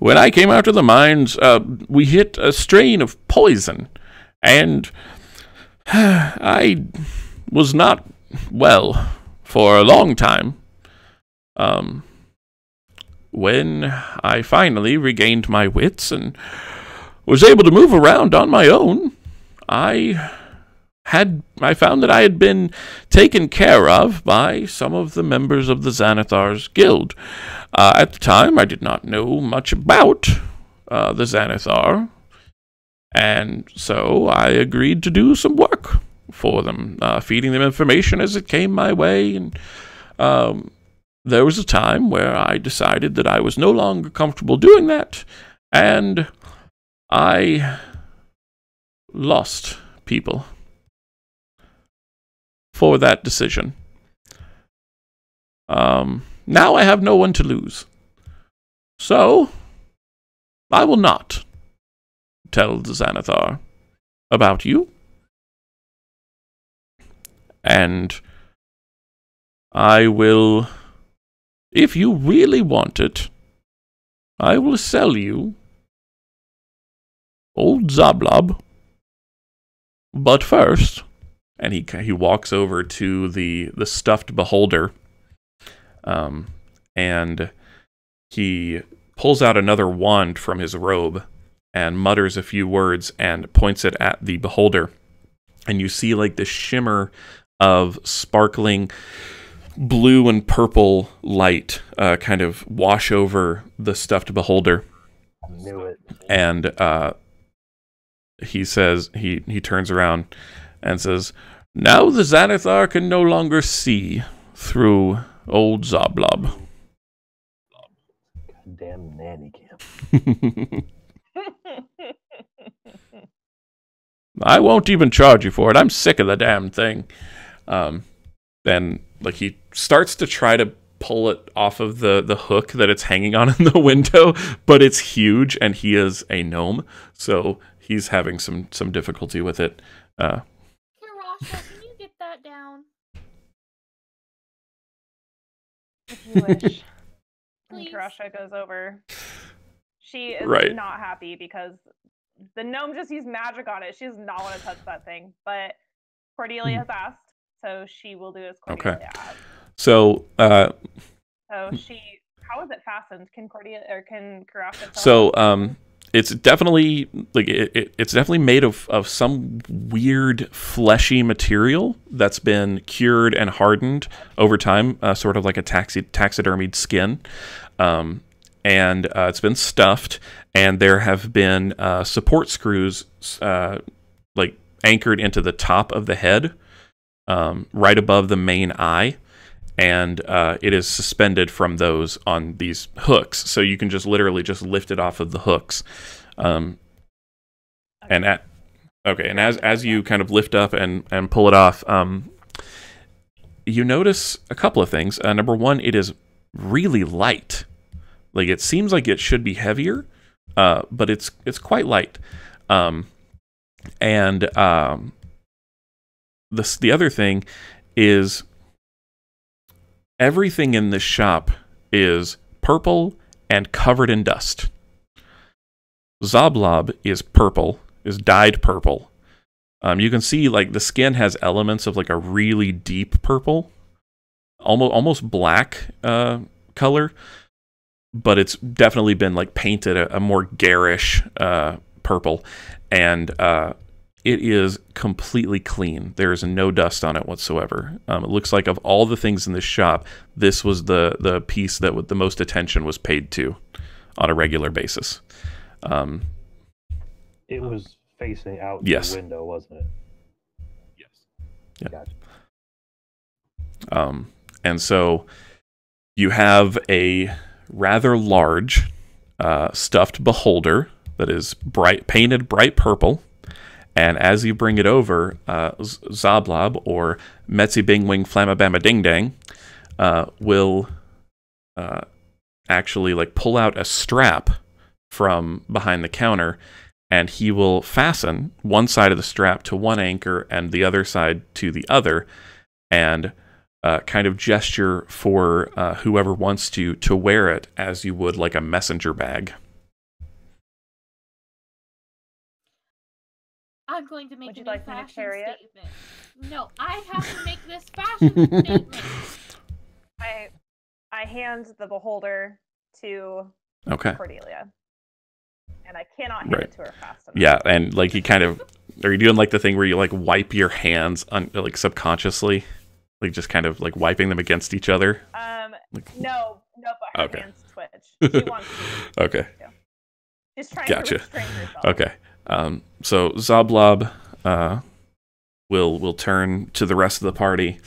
When I came out of the mines, we hit a strain of poison, and I was not well for a long time. When I finally regained my wits and was able to move around on my own, I found that I had been taken care of by some of the members of the Xanathar's guild. At the time, I did not know much about the Xanathar, and so I agreed to do some work for them, feeding them information as it came my way. And there was a time where I decided that I was no longer comfortable doing that, and I lost people for that decision. Now I have no one to lose. So, I will not tell the Xanathar about you. And I will, if you really want it, I will sell you old Zablob. But first, and he walks over to the stuffed beholder, and he pulls out another wand from his robe and mutters a few words and points it at the beholder. And you see like the shimmer of sparkling blue and purple light kind of wash over the stuffed beholder. I knew it. And he says, he turns around and says, "Now the Xanathar can no longer see through old Zablob." Goddamn nanny camp. I won't even charge you for it. I'm sick of the damn thing. Then, like, he starts to try to pull it off of the hook that it's hanging on in the window, but it's huge, and he is a gnome, so he's having some difficulty with it. Kirasha, can you get that down? If you wish. And please. Karasha goes over. She is Right. not happy because the gnome just used magic on it. She does not want to touch that thing. But Cordelia has asked, so she will do as Cordelia asks. So, So she, how is it fastened? Can Cordelia or can Karasha tell? so it's definitely like it's definitely made of some weird fleshy material that's been cured and hardened over time, sort of like a taxidermied skin. And it's been stuffed, and there have been support screws like anchored into the top of the head, right above the main eye, and it is suspended from those on these hooks, so you can just literally just lift it off of the hooks. And as you kind of lift up and pull it off, you notice a couple of things. Number one, it is really light. Like, it seems like it should be heavier, but it's quite light. The other thing is everything in this shop is purple and covered in dust. Zoblob is purple, is dyed purple. You can see like the skin has elements of like a really deep purple, almost black color. But it's definitely been like painted a more garish purple, and it is completely clean. There is no dust on it whatsoever. It looks like of all the things in this shop, this was the piece that the most attention was paid to on a regular basis. It was facing out Yes. the window, wasn't it? Yes. Yeah. Gotcha. And so you have a rather large stuffed beholder that is painted bright purple, and as you bring it over, Zoblob, or Metzi Bing Wing Flamma Bama Ding Dang, will actually like pull out a strap from behind the counter, and he will fasten one side of the strap to one anchor and the other side to the other, and kind of gesture for whoever wants to wear it as you would like a messenger bag. I'm going to make Would you a like new me to fashion carry it? statement. No, I have to make this fashion statement. I hand the beholder to Cordelia, and I cannot hand it to her fast enough. Yeah, and like you kind of are you doing like the thing where you like wipe your hands like subconsciously, like just kind of like wiping them against each other? No, but her hands twitch. She wants to. Okay. She's trying to restrain herself. Okay. So Zoblob will turn to the rest of the party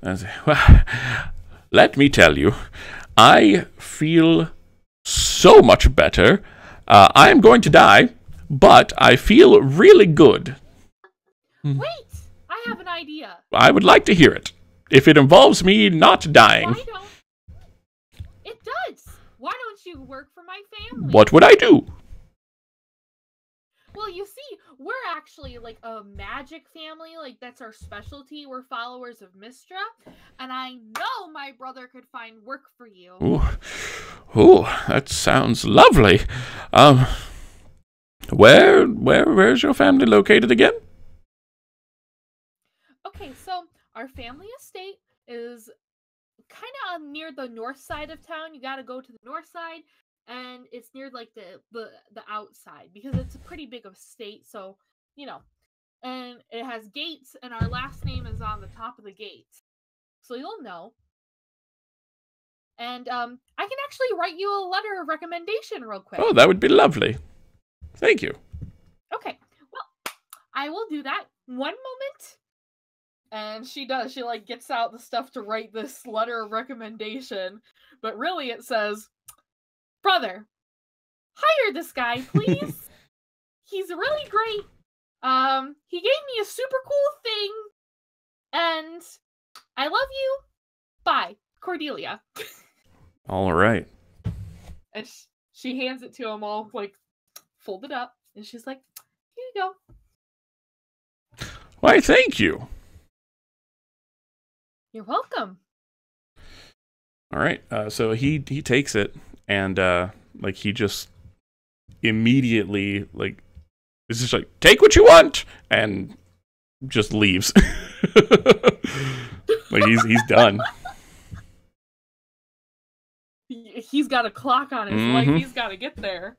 and say, well, let me tell you, I feel so much better. I am going to die, but I feel really good. Wait! I have an idea. I would like to hear it. If it involves me not dying. It does! Why don't you work for my family? What would I do? Well, you see, we're actually like a magic family. Like, that's our specialty. We're followers of Mistra. And I know my brother could find work for you. Ooh, that sounds lovely. Where's your family located again? Okay, so our family estate is kind of near the north side of town. You got to go to the north side, and it's near like the outside because it's a pretty big estate. So, you know, and it has gates, and our last name is on the top of the gates, so you'll know. And I can actually write you a letter of recommendation real quick. Oh, that would be lovely. Thank you. Okay, well, I will do that. One moment. And she does. She, like, gets out the stuff to write this letter of recommendation. But really it says, brother, hire this guy, please. He's really great. He gave me a super cool thing. And I love you. Bye. Cordelia. All right. And she hands it to him all, like, folded up. And she's like, here you go. Why, thank you. You're welcome. All right. So he takes it and like he just immediately like is just like take what you want and just leaves. Like he's done. He's got a clock on his leg. He's got to get there.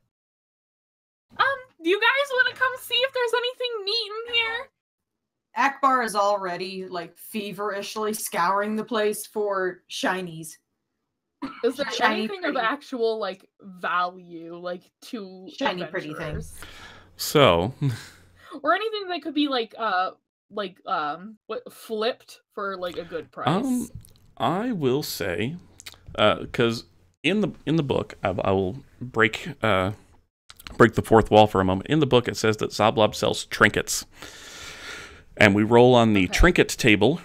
Do you guys want to come see if there's anything neat in here? Akbar is already like feverishly scouring the place for shinies. Is there Shiny, anything pretty. of actual like value, like to Shiny, pretty adventurers? things. So, or anything that could be like what flipped for like a good price? I will say, because in the book, I will break the fourth wall for a moment. In the book, it says that Zablob sells trinkets, and we roll on the trinket table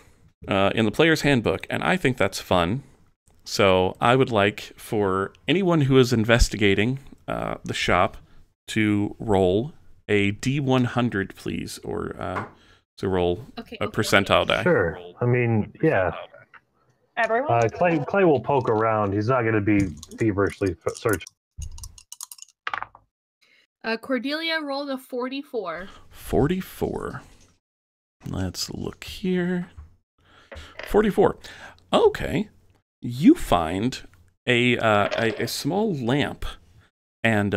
in the player's handbook, and I think that's fun. So I would like for anyone who is investigating the shop to roll a D100, please, or to roll a percentile die. Sure. I mean, yeah. Everyone? Clay will poke around. He's not going to be feverishly searching. Cordelia rolled a 44. 44. Let's look here. 44. Okay. You find a small lamp, and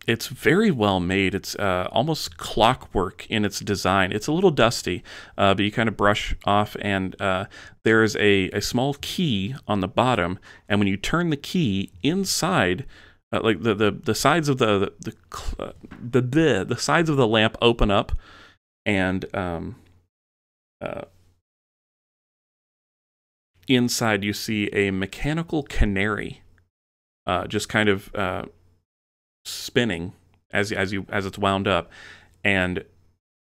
it's very well made. It's almost clockwork in its design. It's a little dusty, but you kind of brush off, and there's a small key on the bottom, and when you turn the key inside, like the sides of the sides of the lamp open up, and inside you see a mechanical canary, just kind of spinning as it's wound up, and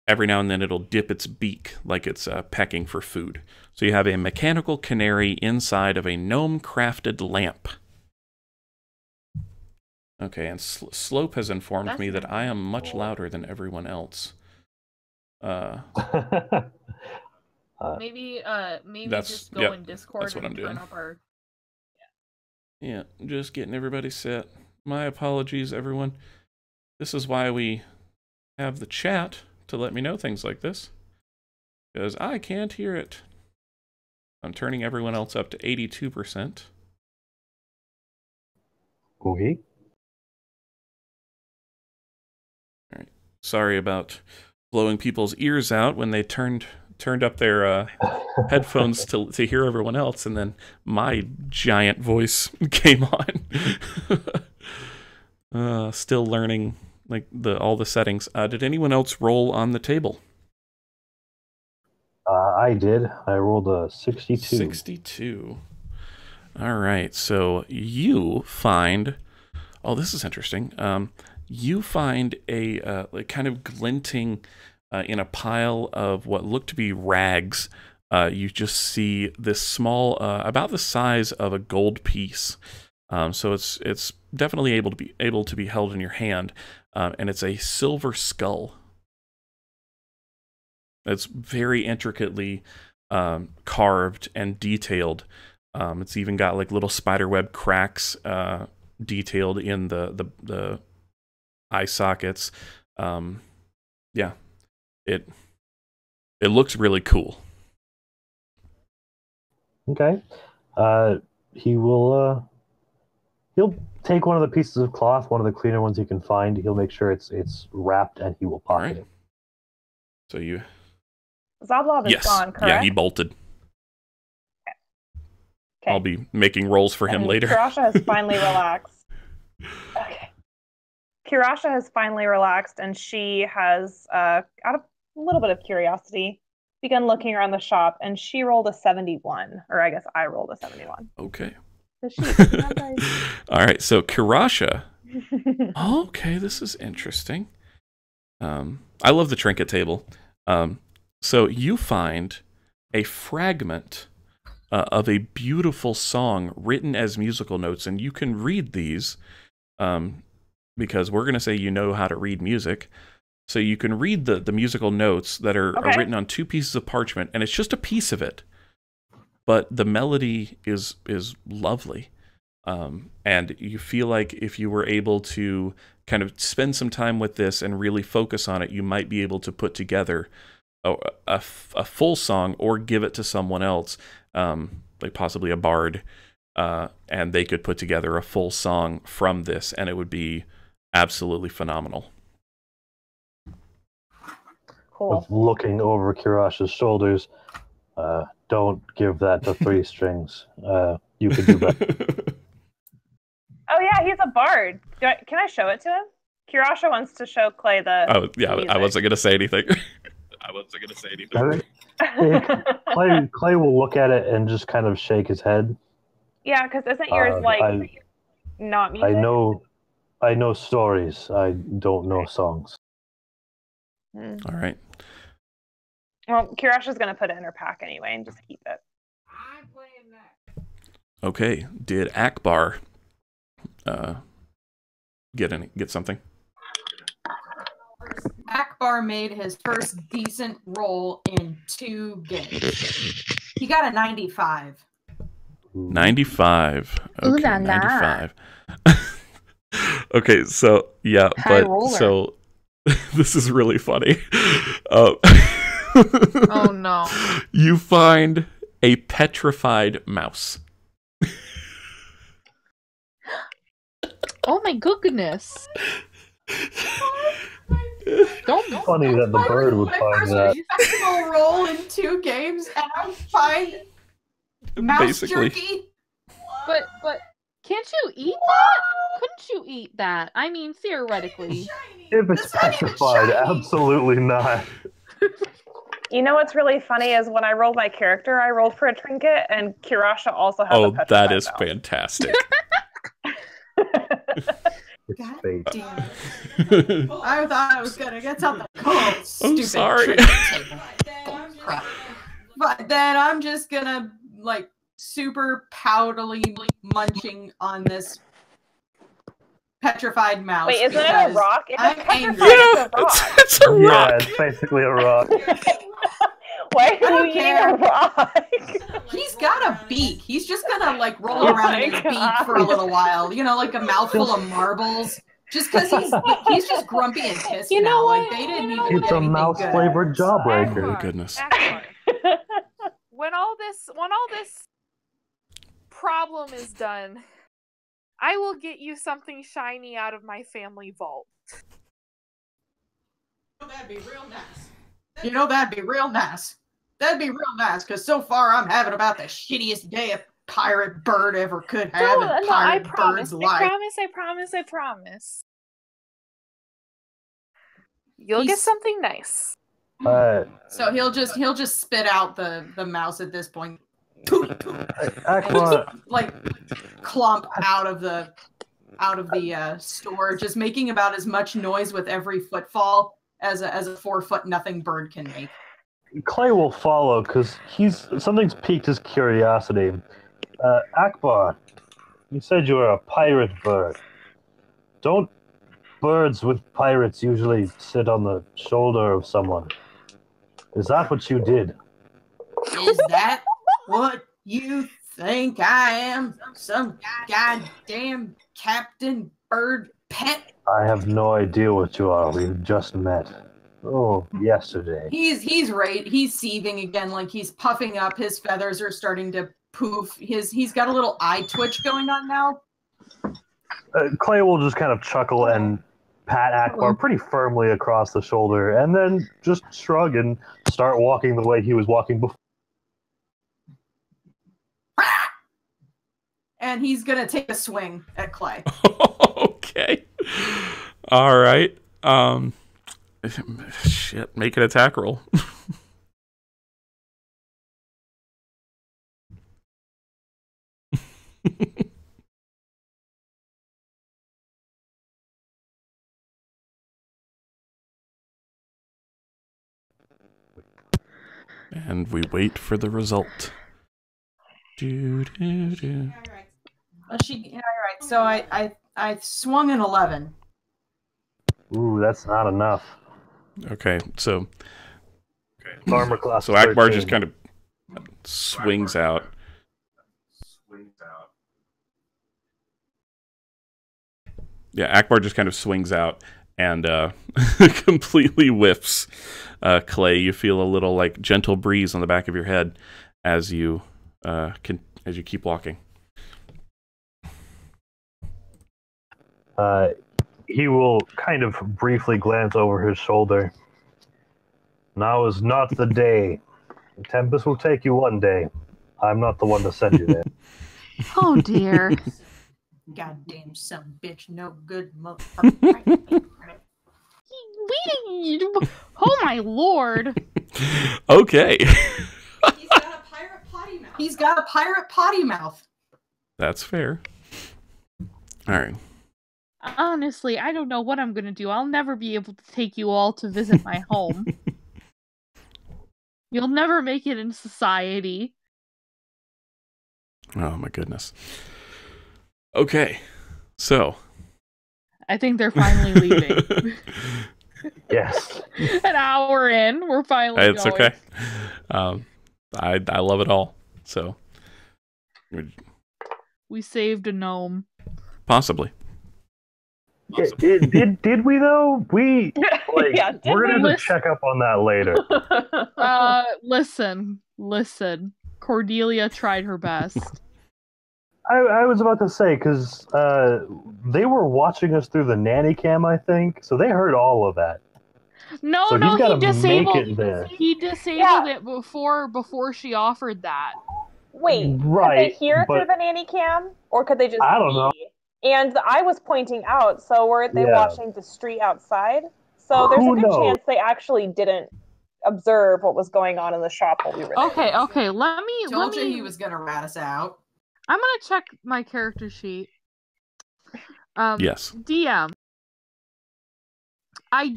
every now and then it'll dip its beak like it's pecking for food. So you have a mechanical canary inside of a gnome-crafted lamp. Okay, and Slope has informed me that I am much louder than everyone else. Maybe that's, just go in Discord that's what and I'm doing. turn up our... Yeah, just getting everybody set. My apologies, everyone. This is why we have the chat to let me know things like this, because I can't hear it. I'm turning everyone else up to 82%. Okay. All right. Sorry about blowing people's ears out when they turned up their headphones to hear everyone else, and then my giant voice came on. Still learning like all the settings. Did anyone else roll on the table? I did. I rolled a 62. 62. All right. So you find. Oh, this is interesting. You find a like kind of glinting in a pile of what look to be rags. You just see this small, about the size of a gold piece. So it's definitely able to be held in your hand, and it's a silver skull. It's very intricately carved and detailed. It's even got like little spiderweb cracks detailed in the eye sockets. Yeah, it looks really cool. Okay. He will. He'll take one of the pieces of cloth, one of the cleaner ones he can find. He'll make sure it's wrapped, and he will pocket it. So you. Zablob is gone, correct? Yeah, he bolted. Okay. I'll be making rolls for him later. Kirasha has finally relaxed. Okay. Kirasha has finally relaxed, and she has, out of a little bit of curiosity, begun looking around the shop, and she rolled a 71. Or I guess I rolled a 71. Okay. All right, so Kirasha. Okay, this is interesting. I love the trinket table. So you find a fragment of a beautiful song written as musical notes, and you can read these because we're going to say you know how to read music. So you can read the musical notes that are written on two pieces of parchment, and it's just a piece of it. but the melody is lovely. And you feel like if you were able to kind of spend some time with this and really focus on it, you might be able to put together a full song or give it to someone else, like possibly a bard, and they could put together a full song from this, and it would be absolutely phenomenal. Cool. Looking over Kirasha's shoulders, don't give that to 3 strings. You could do better. Oh yeah, he's a bard. Can I show it to him? Kirasha wants to show Clay the. Oh yeah, music. I wasn't gonna say anything. Clay will look at it and just kind of shake his head. Yeah, because isn't yours not music? I know stories. I don't know songs. Hmm. All right. Well, Kirasha's gonna put it in her pack anyway and just keep it. I'm playing that. Okay. Did Akbar get something? Akbar made his first decent roll in 2 games. He got a 95. 95. Ooh Okay, la la. 95. Okay, so yeah, High but roller. so this is really funny. Oh no. You find a petrified mouse. Oh my goodness. Don't It's funny that the bird would My find first that. successful roll in 2 games, and I find mouse Basically. jerky. but can't you eat that? Couldn't you eat that? I mean, theoretically. If it's That's not even petrified, shiny. absolutely not. You know what's really funny is when I rolled my character, I rolled for a trinket, and Kirasha also has a Oh, petrified that is mouse. fantastic. It's God fate. damn it. I thought I was gonna get something cool. Stupid sorry. trick table. Crap. But then I'm just gonna like super powdily munching on this petrified mouse. Wait, isn't it a because rock? If I'm it's angry. petrified, it's a rock. It's a Yeah, rock. it's basically a rock. Why I are don't you eating care. a rock? He's got a beak. He's just gonna like roll Oh around my in his God. beak for a little while. You know, like a mouthful of marbles. Just because he's just grumpy and pissed You know now. what? Like they didn't You know even It's get a anything mouse good. flavored Oh jawbreaker. goodness. Akbar, when all this problem is done, I will get you something shiny out of my family vault. That'd be real nice. You know, that'd be real nice. That'd be real nice, because so far I'm having about the shittiest day a pirate bird ever could have in I pirate promise. bird's life. I promise. You'll get He's- something nice. So he'll just spit out the mouse at this point. And Akbar, just, like clump out of the store, just making about as much noise with every footfall as a 4-foot nothing bird can make. Clay will follow because something's piqued his curiosity. Akbar, you said you were a pirate bird. Don't birds with pirates usually sit on the shoulder of someone? Is that what you did? Is that what you think I am? Some goddamn Captain Bird pet? I have no idea what you are. We've just met. Oh, yesterday. He's seething again, like he's puffing up. His feathers are starting to poof. He's got a little eye twitch going on now. Clay will just kind of chuckle and pat Akbar pretty firmly across the shoulder, and then just shrug and start walking the way he was walking before. And he's gonna take a swing at Clay. Okay. All right. Shit. Make an attack roll. And we wait for the result. Do, do, do. All right. So I swung an 11. Ooh, that's not enough. Okay, so Armor class. Akbar 13. just kind of swings out, Akbar just kind of swings out and completely whiffs Clay. You feel a little like gentle breeze on the back of your head as you keep walking. He will kind of briefly glance over his shoulder. Now is not the day. Tempest will take you one day. I'm not the one to send you there. Oh dear. Goddamn some bitch, no good motherfucker. Oh my lord. Okay. He's got a pirate potty mouth. He's got a pirate potty mouth. That's fair. All right. Honestly, I don't know what I'm gonna do. I'll never be able to take you all to visit my home. You'll never make it in society. Oh my goodness. Okay. So. I think they're finally leaving. Yes. An hour in, we're finally It's going. okay. I love it all. So. We saved a gnome. Possibly. Did we though? We Yeah, did we're gonna we? have to check up on that later. Listen. Cordelia tried her best. I was about to say because they were watching us through the nanny cam, I think, so they heard all of that. No, So he's he gotta disabled. make it there. He disabled it before she offered that. Wait, Right, could they hear but- through the nanny cam, or could they just? I don't know. And I was pointing out, so were they Yeah. watching the street outside? So there's Who a good knows? chance they actually didn't observe what was going on in the shop while we were there. Okay. Let me. Told you he was gonna rat us out. I'm gonna check my character sheet. Yes. DM. I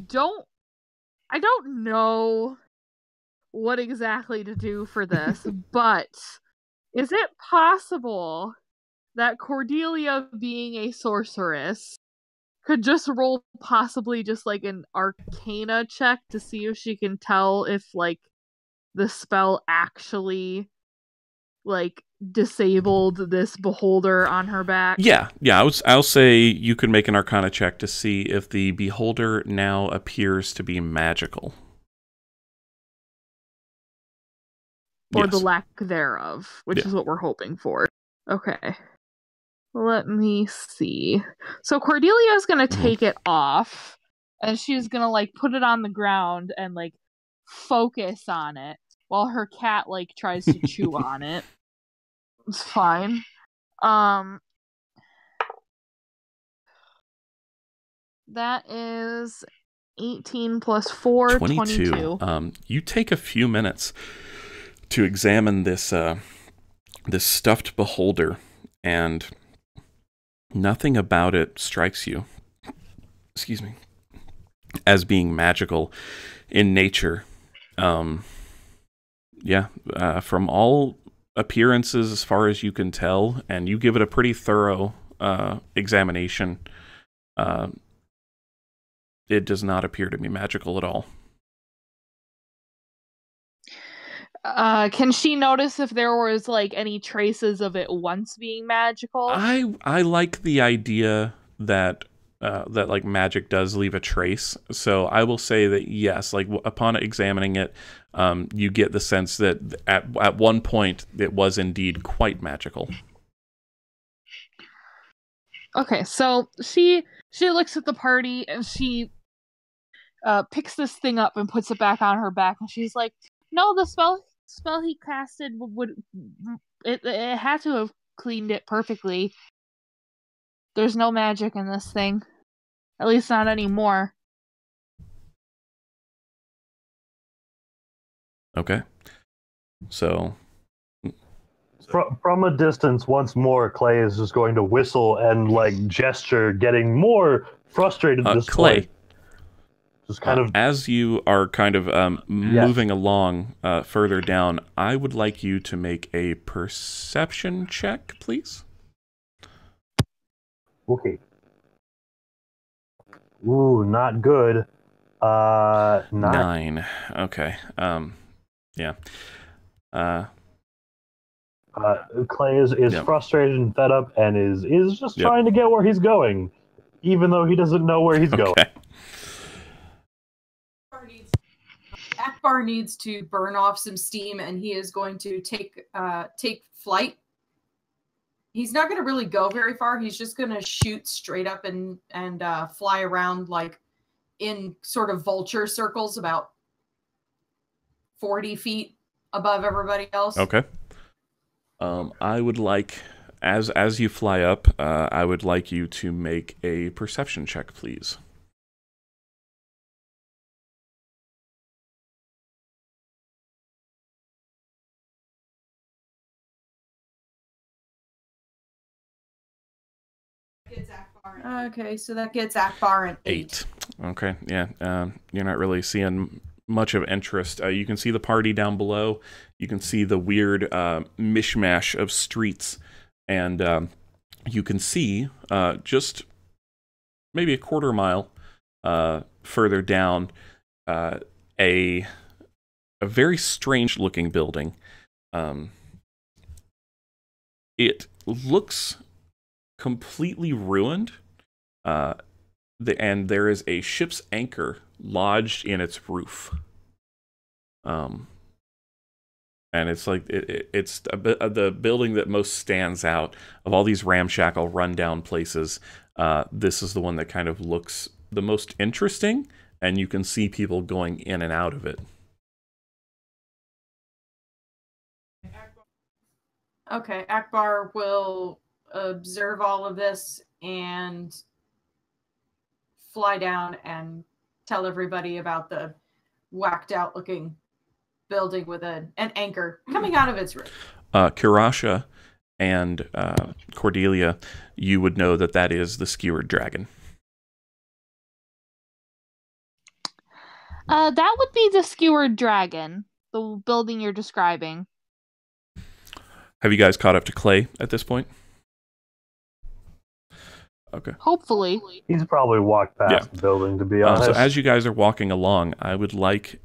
don't know what exactly to do for this, but is it possible that Cordelia, being a sorceress, could just roll possibly just like an arcana check to see if she can tell if like the spell actually like disabled this beholder on her back? Yeah. I'll say you could make an Arcana check to see if the beholder now appears to be magical. Or Yes. the lack thereof, which Yeah. is what we're hoping for. Okay. Let me see. So Cordelia is going to take it off, and she's going to, like, put it on the ground and, like, focus on it while her cat, like, tries to chew on it. It's fine. That is 18 plus 4, 22. You take a few minutes to examine this this stuffed beholder, and nothing about it strikes you, excuse me, as being magical in nature. From all appearances, as far as you can tell, and you give it a pretty thorough examination, it does not appear to be magical at all. Can she notice if there was like any traces of it once being magical? I like the idea that that like magic does leave a trace. So I will say that yes, like upon examining it, you get the sense that at one point it was indeed quite magical. Okay, so she looks at the party and she picks this thing up and puts it back on her back, and she's like, "No, the spell he casted would it had to have cleaned it perfectly. There's no magic in this thing, at least not anymore." Okay, so From a distance, once more, Clay is just going to whistle and like gesture, getting more frustrated at this Clay. point. Just kind of as you are kind of moving along further down, I would like you to make a perception check, please. okay. Ooh, not good. 9. Okay. Yeah. Clay is Yep. frustrated and fed up, and is just Yep. trying to get where he's going. even though he doesn't know where he's going. Okay. Akbar needs to burn off some steam, and he is going to take flight. He's not going to really go very far. He's just going to shoot straight up and fly around like in sort of vulture circles about 40 feet above everybody else. Okay. I would like, as you fly up, I would like you to make a perception check, please. Okay, so that gets Akbar an 8. Okay, yeah. You're not really seeing much of interest. You can see the party down below. You can see the weird mishmash of streets. And you can see just maybe a quarter mile further down a very strange-looking building. It looks completely ruined, and there is a ship's anchor lodged in its roof. And it's like it's the building that most stands out of all these ramshackle, rundown places. This is the one that kind of looks the most interesting, and you can see people going in and out of it. Okay, Akbar will observe all of this and fly down and tell everybody about the whacked out looking building with an anchor coming out of its roof. Kirasha and Cordelia, you would know that that is the Skewered Dragon. That would be the Skewered Dragon, the building you're describing. Have you guys caught up to Clay at this point? Okay. Hopefully. He's probably walked past the building, to be honest. So as you guys are walking along, I would like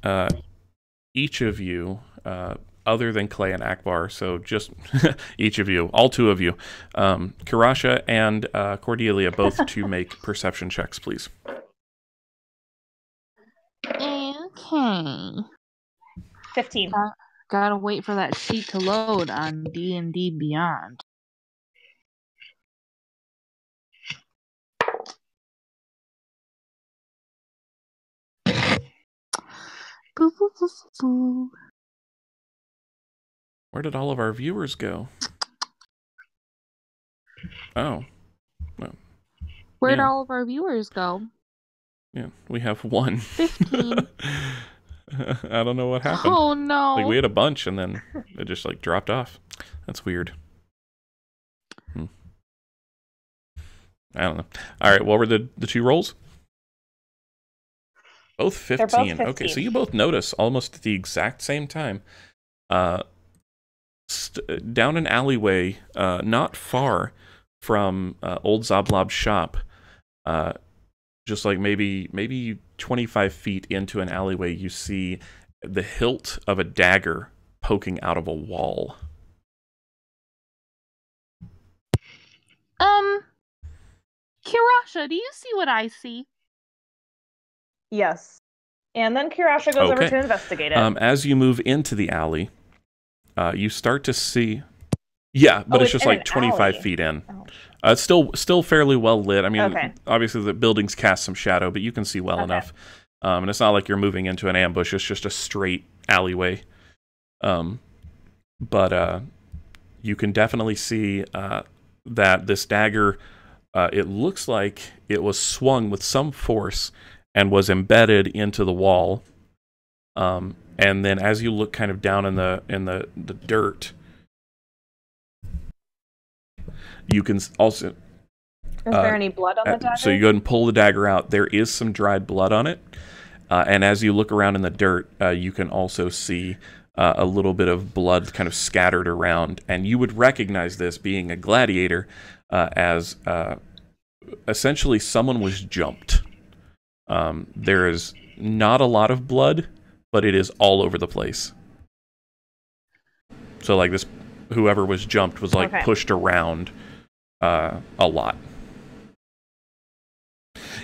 each of you, other than Clay and Akbar, so just each of you, all two of you, Kirasha and Cordelia, both to make perception checks, please. Okay. 15. Gotta wait for that sheet to load on D&D Beyond. Boo, boo, boo, boo. Where did all of our viewers go? Oh. Well, Where'd all of our viewers go? Yeah, we have one. 15. I don't know what happened. Oh no. Like we had a bunch and then it just like dropped off. That's weird. I don't know. All right, what were the two rolls? Both 15. They're both 15. Okay, so you both notice almost at the exact same time. Down an alleyway, not far from Old Zoblob's shop, just like maybe 25 feet into an alleyway, you see the hilt of a dagger poking out of a wall. Kirasha, do you see what I see? Yes. And then Kirasha goes over to investigate it. As you move into the alley, you start to see... Yeah, but it's just like 25 feet in. Oh. It's still fairly well lit. I mean, obviously the buildings cast some shadow, but you can see well enough. And it's not like you're moving into an ambush. It's just a straight alleyway. But you can definitely see that this dagger, it looks like it was swung with some force and was embedded into the wall. And then as you look kind of down in the dirt, you can also... Is there any blood on the dagger? So you go ahead and pull the dagger out. There is some dried blood on it. And as you look around in the dirt, you can also see a little bit of blood kind of scattered around. And you would recognize this, being a gladiator, as essentially someone was jumped. There is not a lot of blood, but it is all over the place. So like this, whoever was jumped was like pushed around a lot.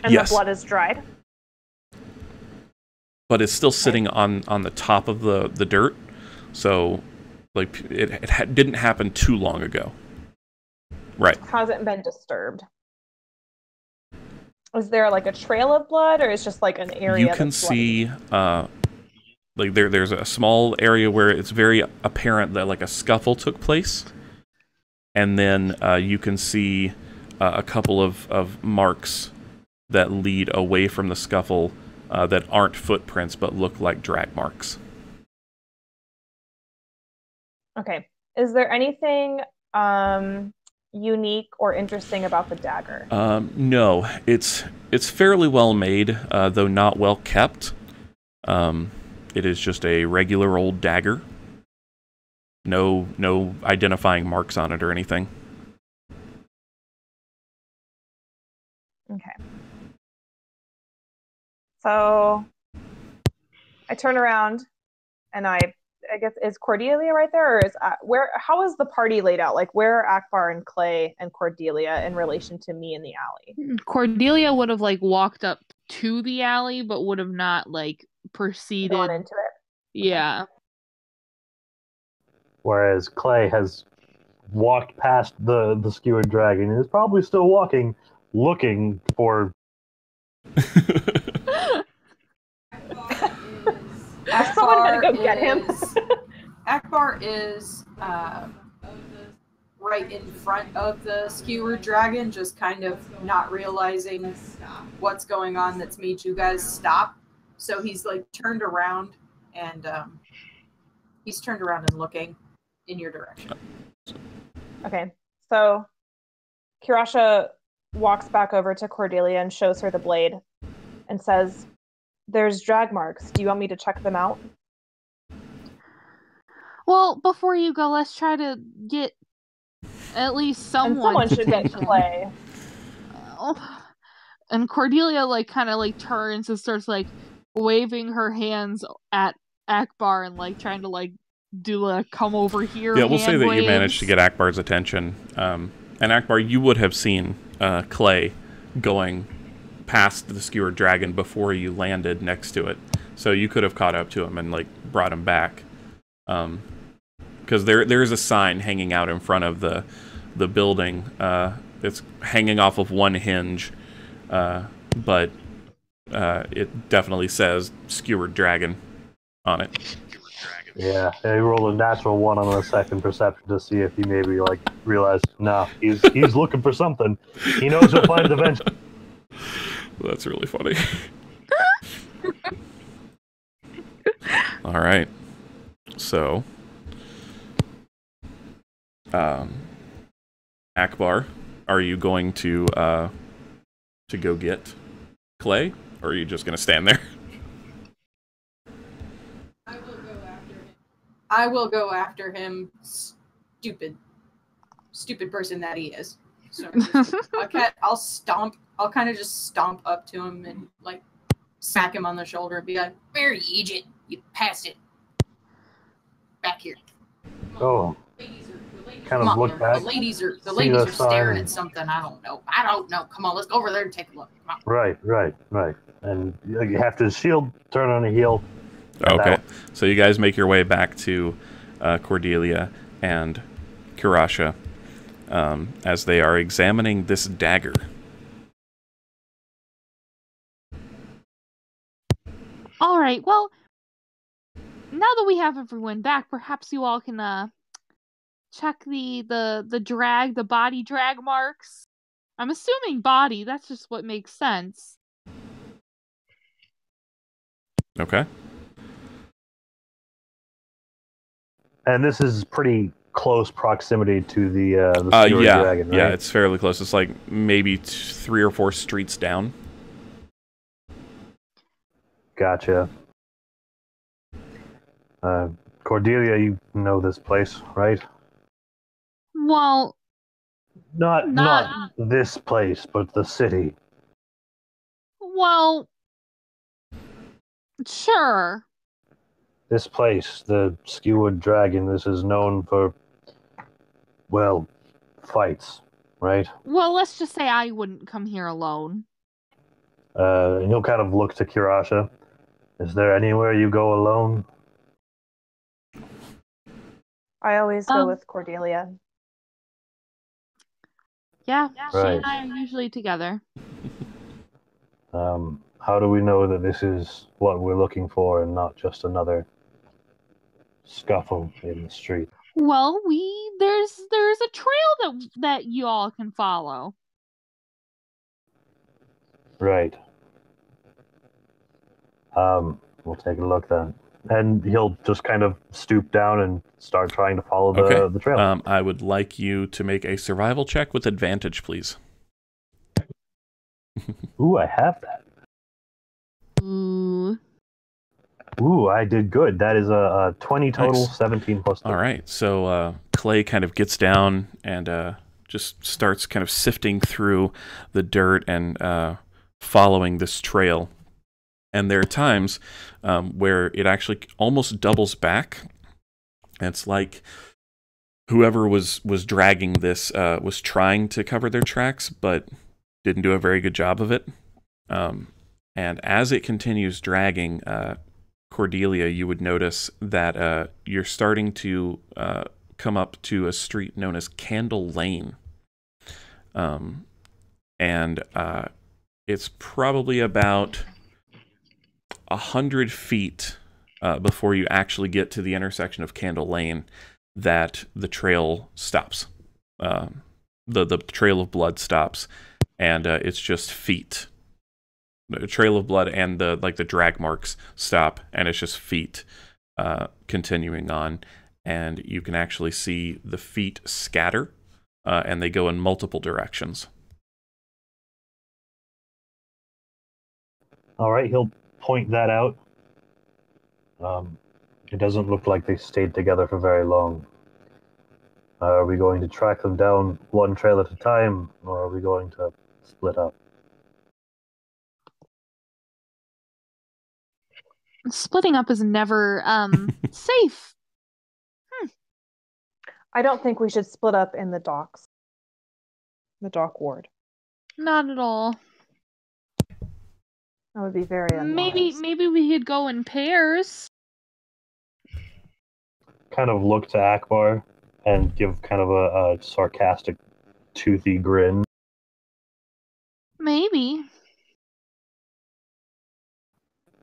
And Yes. the blood is dried? But it's still sitting on the top of the dirt, so like it didn't happen too long ago. Right. Hasn't been disturbed. Is there like a trail of blood, or is just like an area? You can that's bloody? see like there's a small area where it's very apparent that like a scuffle took place, and then you can see a couple of marks that lead away from the scuffle that aren't footprints but look like drag marks. Okay. Is there anything unique or interesting about the dagger? No, it's fairly well made, though not well kept. It is just a regular old dagger. No identifying marks on it or anything. Okay. So I turn around and I guess, is Cordelia right there, or is how is the party laid out? Like, where are Akbar and Clay and Cordelia in relation to me in the alley? Cordelia would have like walked up to the alley, but would have not like proceeded. Gone into it. Yeah. Whereas Clay has walked past the skewered dragon and is probably still walking, looking for. Is someone gonna go get him? Akbar is right in front of the skewered dragon, just kind of not realizing what's going on that's made you guys stop. So he's like turned around and looking in your direction. Okay, so Kirasha walks back over to Cordelia and shows her the blade and says, "There's drag marks. Do you want me to check them out?" Well, before you go, let's try to get at least someone. And someone should get Clay. And Cordelia like kind of like turns and starts like waving her hands at Akbar and like trying to like do a come over here. Yeah, we'll say that waves. you managed to get Akbar's attention. And Akbar, you would have seen Clay going past the skewered dragon before you landed next to it, so you could have caught up to him and like brought him back. Because there is a sign hanging out in front of the building. It's hanging off of one hinge, but it definitely says "skewered dragon" on it. Yeah, he rolled a natural 1 on the second perception to see if he maybe like realized, no, he's looking for something. He knows he'll find it eventually. That's really funny. All right, so Akbar, are you going to go get Clay, or are you just going to stand there? I will go after him, stupid person that he is. So I'll kind of just stomp up to him and like smack him on the shoulder and be like, "Where are you, idiot? You passed it. Back here." Oh. Kind of look back. The ladies are staring at something. I don't know. Come on, let's go over there and take a look. Come on. Right. And you have to shield, turn on a heel. Okay, so you guys make your way back to Cordelia and Kirasha as they are examining this dagger. All right, well, now that we have everyone back, perhaps you all can check the body drag marks. I'm assuming body. That's just what makes sense. Okay. And this is pretty close proximity to the skewered dragon, right? Yeah, it's fairly close. It's like maybe 3 or 4 streets down. Gotcha. Cordelia, you know this place, right? Well, not this place, but the city. Well, sure. This place, the Skewered Dragon, this is known for, well, fights, right? Well, let's just say I wouldn't come here alone. And he'll kind of look to Kirasha. Is there anywhere you go alone? I always go with Cordelia. Yeah, she Right. and I are usually together. How do we know that this is what we're looking for and not just another scuffle in the street? Well, there's a trail that you all can follow. Right. We'll take a look then. And he'll just kind of stoop down and start trying to follow the trail. I would like you to make a survival check with advantage, please. Ooh, I have that. Ooh. Ooh, I did good. That is a 20 total, Nice. 17 plus 3. All right, so Clay kind of gets down and just starts kind of sifting through the dirt and following this trail. And there are times where it actually almost doubles back. It's like whoever was dragging this was trying to cover their tracks, but didn't do a very good job of it. And as it continues dragging, Cordelia, you would notice that you're starting to come up to a street known as Candle Lane. And it's probably about 100 feet before you actually get to the intersection of Candle Lane that the trail stops. The trail of blood stops, and it's just feet. The trail of blood and the drag marks stop, and it's just feet continuing on, and you can actually see the feet scatter, and they go in multiple directions. All right, he'll point that out. It doesn't look like they stayed together for very long. Are we going to track them down one trail at a time, or are we going to split up? Splitting up is never safe. I don't think we should split up in the docks. The Dock Ward. Not at all. That would be very unwise. Maybe we could go in pairs. Kind of look to Akbar and give kind of a sarcastic, toothy grin. Maybe.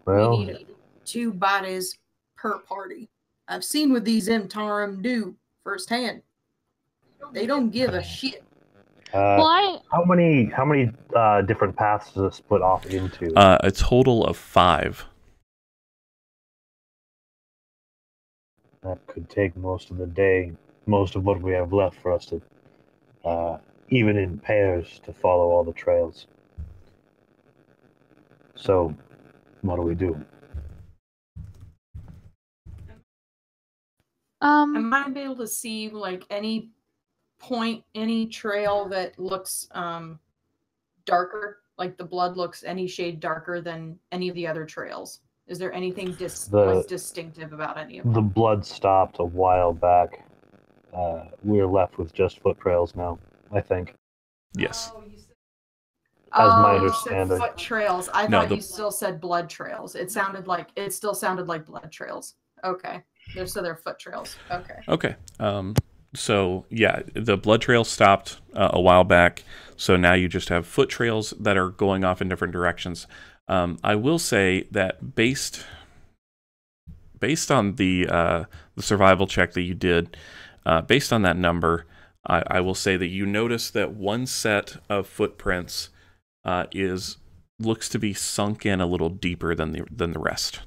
Well, We need 2 bodies per party. I've seen what these Mtarim do firsthand. They don't give a shit. Well, how many different paths does it split off into? A total of 5. That could take most of the day, most of what we have left for us to, even in pairs, to follow all the trails. So, what do we do? Am I able to see like any point, any trail that looks darker? Like the blood looks any shade darker than any of the other trails? Is there anything distinctive about any of them? The blood stopped a while back. We're left with just foot trails now, I think. Yes. As my You understanding. said foot trails. I thought you still said blood trails. It still sounded like blood trails. Okay. So they're foot trails. Okay. Okay. So yeah, the blood trail stopped a while back. So now you just have foot trails that are going off in different directions. I will say that based on the survival check that you did, based on that number, I will say that you notice that one set of footprints looks to be sunk in a little deeper than the rest.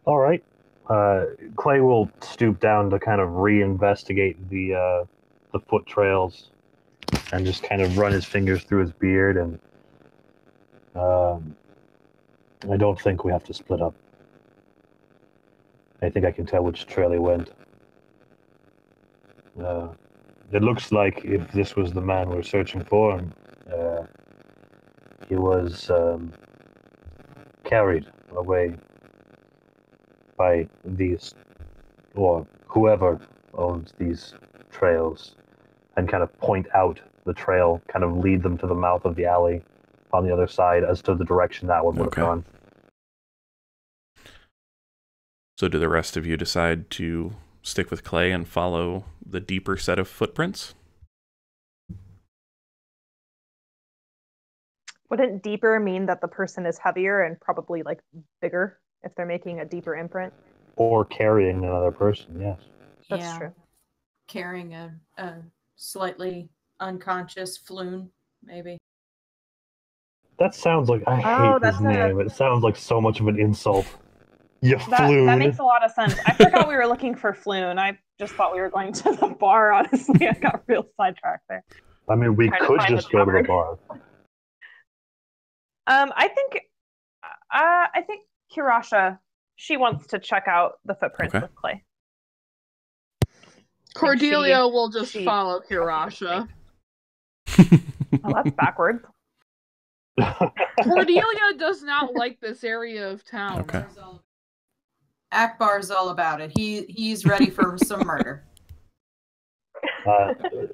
All right. Clay will stoop down to kind of reinvestigate the foot trails and just kind of run his fingers through his beard, and I don't think we have to split up. I think I can tell which trail he went. It looks like if this was the man we're searching for, he was carried away by these, or whoever owns these trails, and kind of point out the trail kind of lead them to the mouth of the alley on the other side as to the direction that one would have gone. So do the rest of you decide to stick with Clay and follow the deeper set of footprints? Wouldn't deeper mean that the person is heavier and probably like bigger if they're making a deeper imprint? Or carrying another person, yes. That's true. Carrying a slightly unconscious Floon, maybe. That sounds like, I hate his name. It sounds like so much of an insult. You Floon. That makes a lot of sense. I forgot we were looking for Floon. I just thought we were going to the bar, honestly. I got real sidetracked there. I mean, we could just go to the bar. I think Kirasha, she wants to check out the footprints with Clay. Cordelia will just follow Kirasha. Oh, that's backwards. Cordelia does not like this area of town. Okay. Akbar's all about it. He's ready for some murder.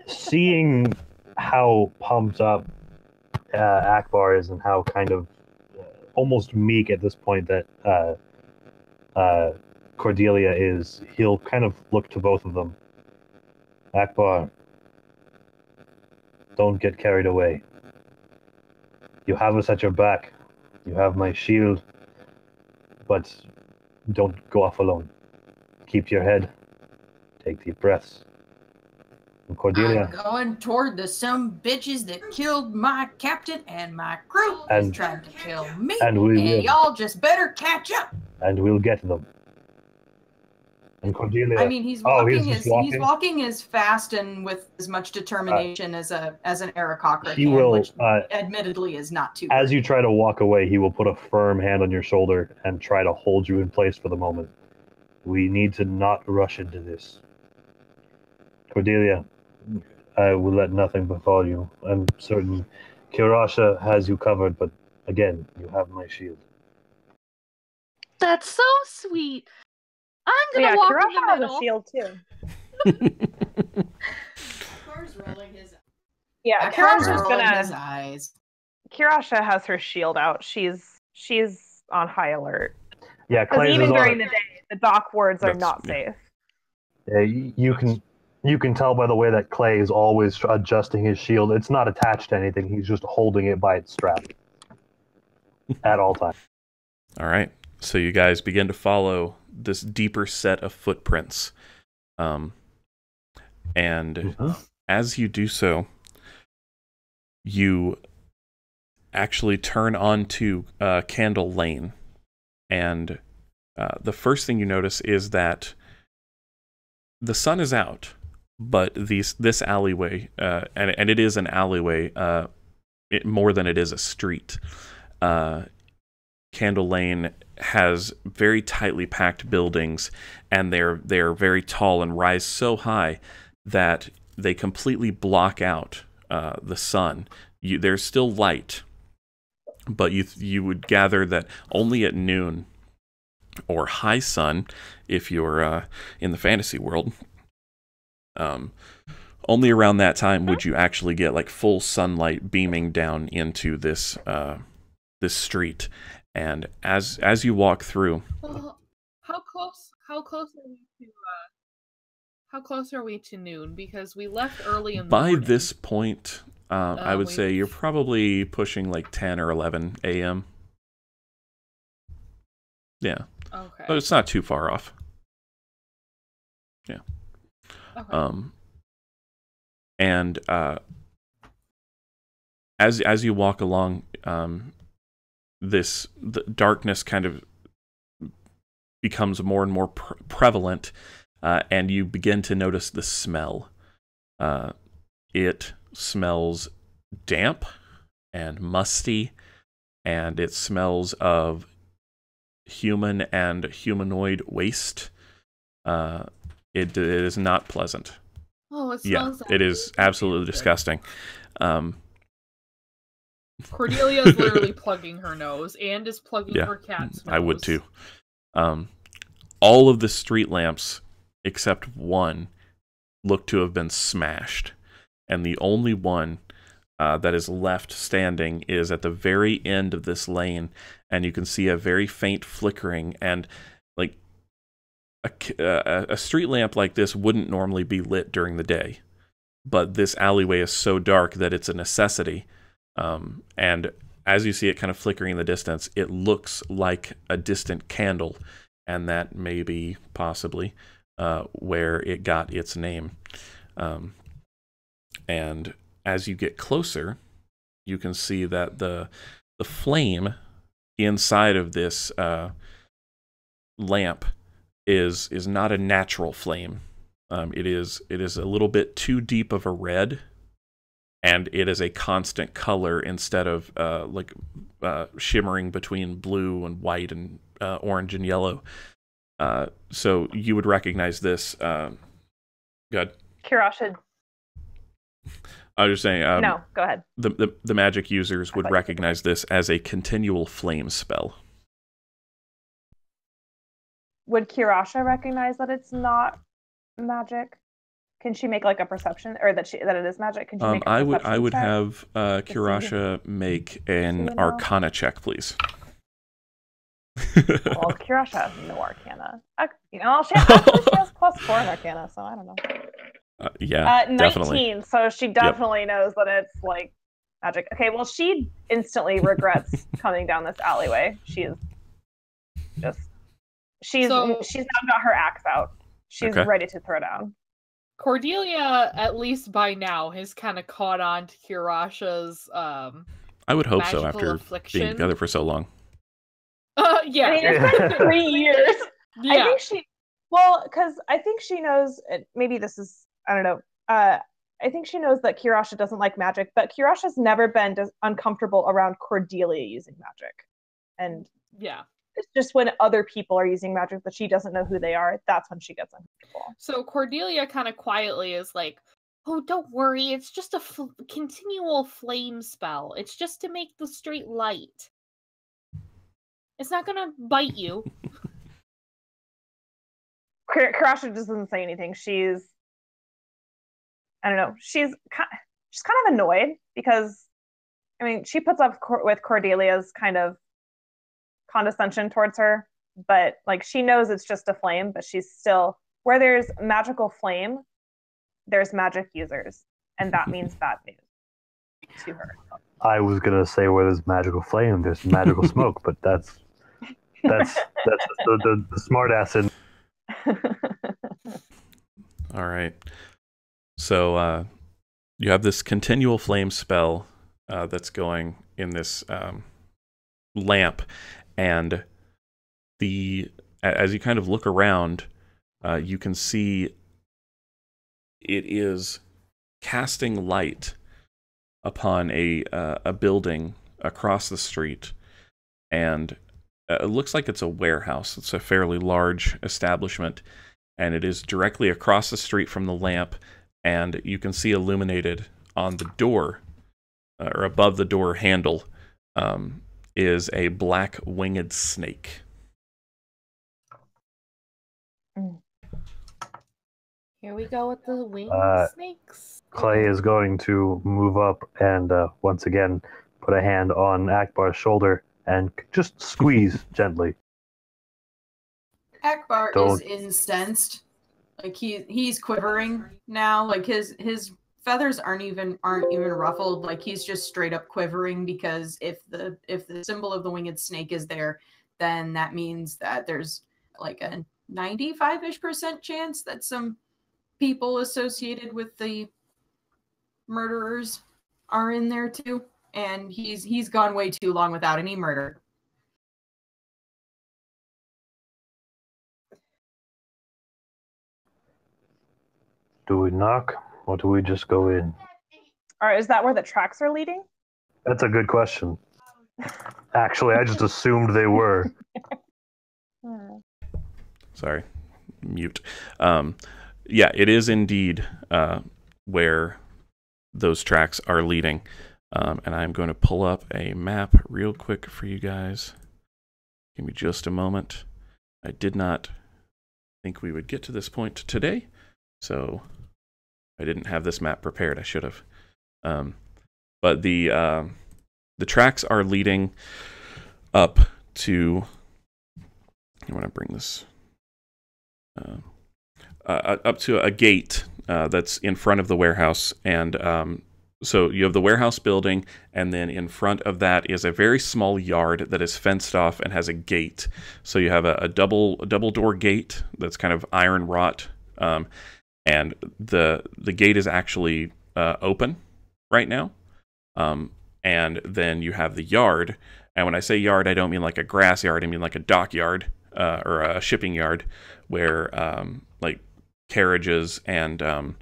Seeing how pumped up Akbar is and how kind of almost meek at this point that Cordelia is, he'll kind of look to both of them. Akbar, don't get carried away. You have us at your back. You have my shield. But don't go off alone. Keep your head. Take deep breaths. And Cordelia. I'm going toward the some bitches that killed my captain and my crew and tried to kill me. And y'all just better catch up. And we'll get them. And Cordelia. I mean, he's walking as fast and with as much determination as an Aarakocra can, which admittedly is not too. As you try to walk away, he will put a firm hand on your shoulder and try to hold you in place for the moment. We need to not rush into this. Cordelia, I will let nothing befall you. I'm certain Kirasha has you covered, but again, you have my shield. That's so sweet. I'm gonna walk Kirasha in the middle. has a shield too. Kirasha's gonna. His eyes. Kirasha has her shield out. She's on high alert. Yeah, because even during the day, the dock wards are not safe. Yeah, you can tell by the way that Clay is always adjusting his shield. It's not attached to anything. He's just holding it by its strap at all times. All right. So you guys begin to follow this deeper set of footprints. And as you do so, you actually turn onto Candle Lane. And the first thing you notice is that the sun is out, but this alleyway, and it is an alleyway more than it is a street. Candle Lane has very tightly packed buildings, and they're very tall and rise so high that they completely block out the sun. There's still light, but you would gather that only at noon or high sun, if you're in the fantasy world, only around that time would you actually get like full sunlight beaming down into this street. And as you walk through, how close are we to noon? Because we left early in the morning. By this point, I would say you're probably pushing like 10 or 11 a.m. Yeah. Okay. But it's not too far off. Yeah. Okay. And as you walk along, the darkness kind of becomes more and more prevalent, and you begin to notice the smell. It smells damp and musty, and it smells of human and humanoid waste. It is not pleasant. Oh, it smells. Yeah, it is absolutely disgusting. Cordelia is literally plugging her nose and is plugging her cat's nose. I would too. All of the street lamps, except one, look to have been smashed. and the only one that is left standing is at the very end of this lane, and you can see a very faint flickering, and like a street lamp like this wouldn't normally be lit during the day, but this alleyway is so dark that it's a necessity. And as you see it kind of flickering in the distance, it looks like a distant candle, and that may be possibly where it got its name. And as you get closer, you can see that the flame inside of this lamp is not a natural flame. It is a little bit too deep of a red, and it is a constant color instead of shimmering between blue and white and orange and yellow. So you would recognize this. Good. Kirasha. I was just saying. No, go ahead. The magic users would recognize this as a continual flame spell. Would Kirasha recognize that it's not magic? Can she make like a perception, or that it is magic? Can she make a I would check? have Kirasha make an Arcana check, please. Well, Kirasha has no Arcana. She has +4 in Arcana, so I don't know. Yeah, 19, definitely. So she definitely knows that it's like magic. Okay, well, she instantly regrets coming down this alleyway. She's now got her axe out. She's ready to throw down. Cordelia, at least by now, has kind of caught on to Kirasha's I would hope so after affliction. being together for so long. Yeah. I mean, it's been 3 years. Yeah. Because I think she knows, maybe this is, I don't know, I think she knows that Kirasha doesn't like magic, but Kirasha's never been uncomfortable around Cordelia using magic. And yeah. It's just when other people are using magic that she doesn't know who they are, that's when she gets uncomfortable. So Cordelia kind of quietly is like, oh, don't worry, it's just a continual flame spell. It's just to make the street light. It's not gonna bite you. Kirasha just doesn't say anything. I don't know, she's kind of annoyed because, I mean, she puts up with Cordelia's kind of condescension towards her, but like she knows it's just a flame, but she's still, where there's magical flame, there's magic users, and that means bad news to her. I was gonna say where there's magical flame, there's magical smoke, but that's the smart ass in. All right. So you have this continual flame spell that's going in this lamp, and as you kind of look around, you can see it is casting light upon a building across the street, and it looks like it's a warehouse. It's a fairly large establishment, and it is directly across the street from the lamp, and you can see illuminated on the door, or above the door handle, is a black winged snake. Here we go with the winged snakes. Clay is going to move up and once again put a hand on Akbar's shoulder and just squeeze gently. Akbar is incensed. Like he's quivering now. Like his feathers aren't even ruffled. Like he's just straight up quivering, because if the symbol of the winged snake is there, then that means that there's like a 95-ish% chance that some people associated with the murderers are in there too. And he's gone way too long without any murder. Do we knock or do we just go in? All right, is that where the tracks are leading? That's a good question. Actually, I just assumed they were. Sorry, mute. Yeah, it is indeed where those tracks are leading. And I'm going to pull up a map real quick for you guys. Give me just a moment. I did not think we would get to this point today, so I didn't have this map prepared. I should have. But the tracks are leading up to. I want to bring this up to a gate that's in front of the warehouse, and so you have the warehouse building, and then in front of that is a very small yard that is fenced off and has a gate. So you have a double door gate that's kind of iron wrought, and the gate is actually open right now. And then you have the yard, and when I say yard, I don't mean like a grass yard. I mean like a dock yard or a shipping yard where like carriages and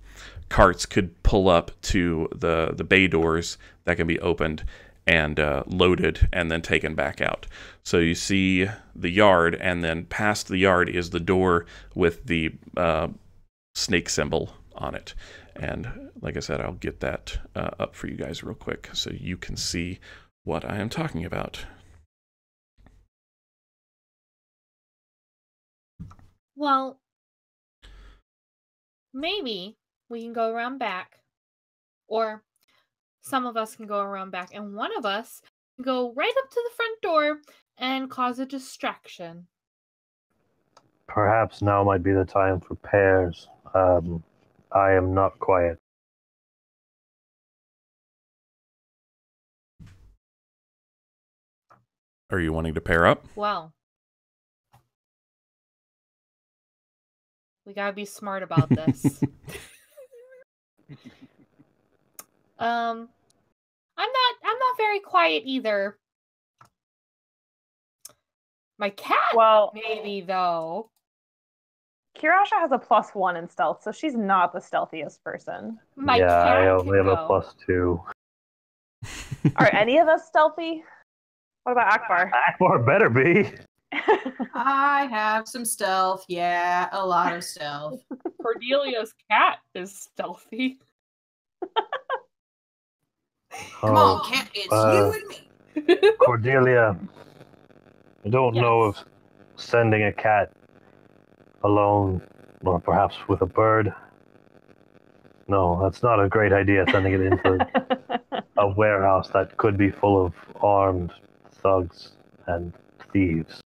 carts could pull up to the bay doors that can be opened and loaded and then taken back out. So you see the yard, and then past the yard is the door with the snake symbol on it. And like I said, I'll get that up for you guys real quick so you can see what I am talking about. Well, maybe we can go around back, or some of us can go around back, and one of us can go right up to the front door and cause a distraction. Perhaps now might be the time for pairs. I am not quiet. Are you wanting to pair up? Well, we gotta be smart about this. I'm not very quiet either. My cat, Well, maybe though. Kirasha has a +1 in stealth, so she's not the stealthiest person. My yeah, cat I only can have go. a +2. Are any of us stealthy? What about Akbar? Akbar better be. I have some stealth. Yeah, a lot of stealth. Cordelia's cat is stealthy. Come on, cat. It's you and me. Cordelia, I don't know if sending a cat alone, or perhaps with a bird. No, that's not a great idea, sending it into a warehouse that could be full of armed thugs and thieves.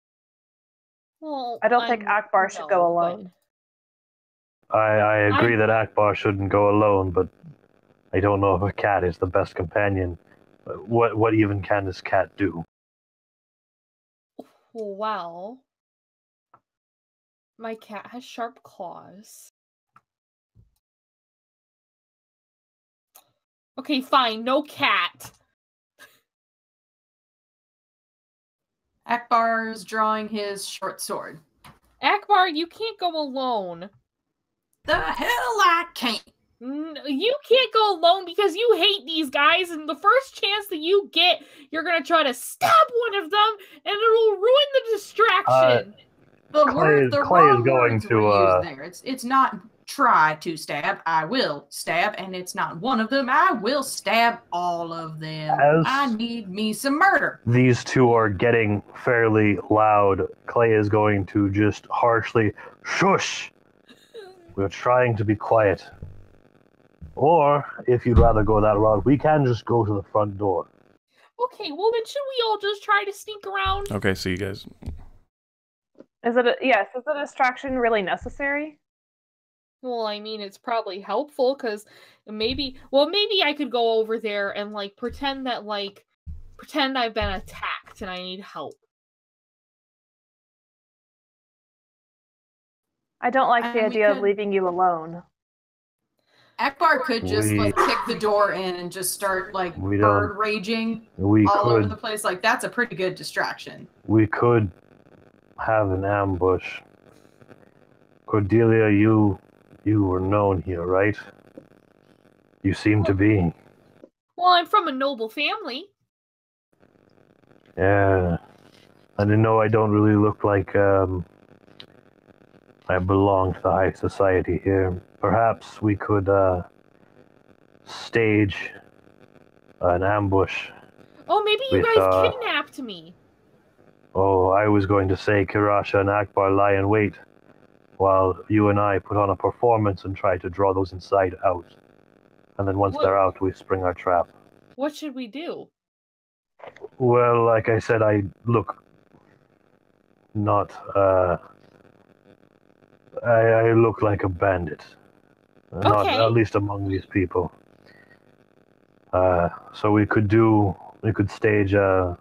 Well, I don't think Akbar should go alone. I agree that Akbar shouldn't go alone, but I don't know if a cat is the best companion. What even can this cat do? Well, my cat has sharp claws. Okay, fine, no cat. Akbar is drawing his short sword. Akbar, you can't go alone. The hell I can't. You can't go alone because you hate these guys, and the first chance that you get, you're gonna try to stab one of them, and it'll ruin the distraction. The Clay wrong is going words to, were used there. It's not try to stab. I will stab, and it's not one of them. I will stab all of them. I need me some murder. These two are getting fairly loud. Clay is going to just harshly shush. We're trying to be quiet. Or, if you'd rather go that route, we can just go to the front door. Okay, well then should we all just try to sneak around? Okay, so you guys. Is a distraction really necessary? Well, I mean, it's probably helpful because maybe I could go over there and like pretend I've been attacked and I need help. I don't like the idea of leaving you alone. Akbar could just kick the door in and just start bird raging all over the place. Like, that's a pretty good distraction. We could have an ambush. Cordelia, you were known here, right? You seem to be. Well, I'm from a noble family. Yeah. I didn't know I don't really look like I belong to the high society here. Perhaps we could stage an ambush. Oh, maybe you guys kidnapped me. Oh, I was going to say Kirasha and Akbar lie in wait while you and I put on a performance and try to draw those inside out. And then once What- they're out, we spring our trap. What should we do? Well, like I said, I look not. I look like a bandit. Not Okay. at least among these people. So we could stage a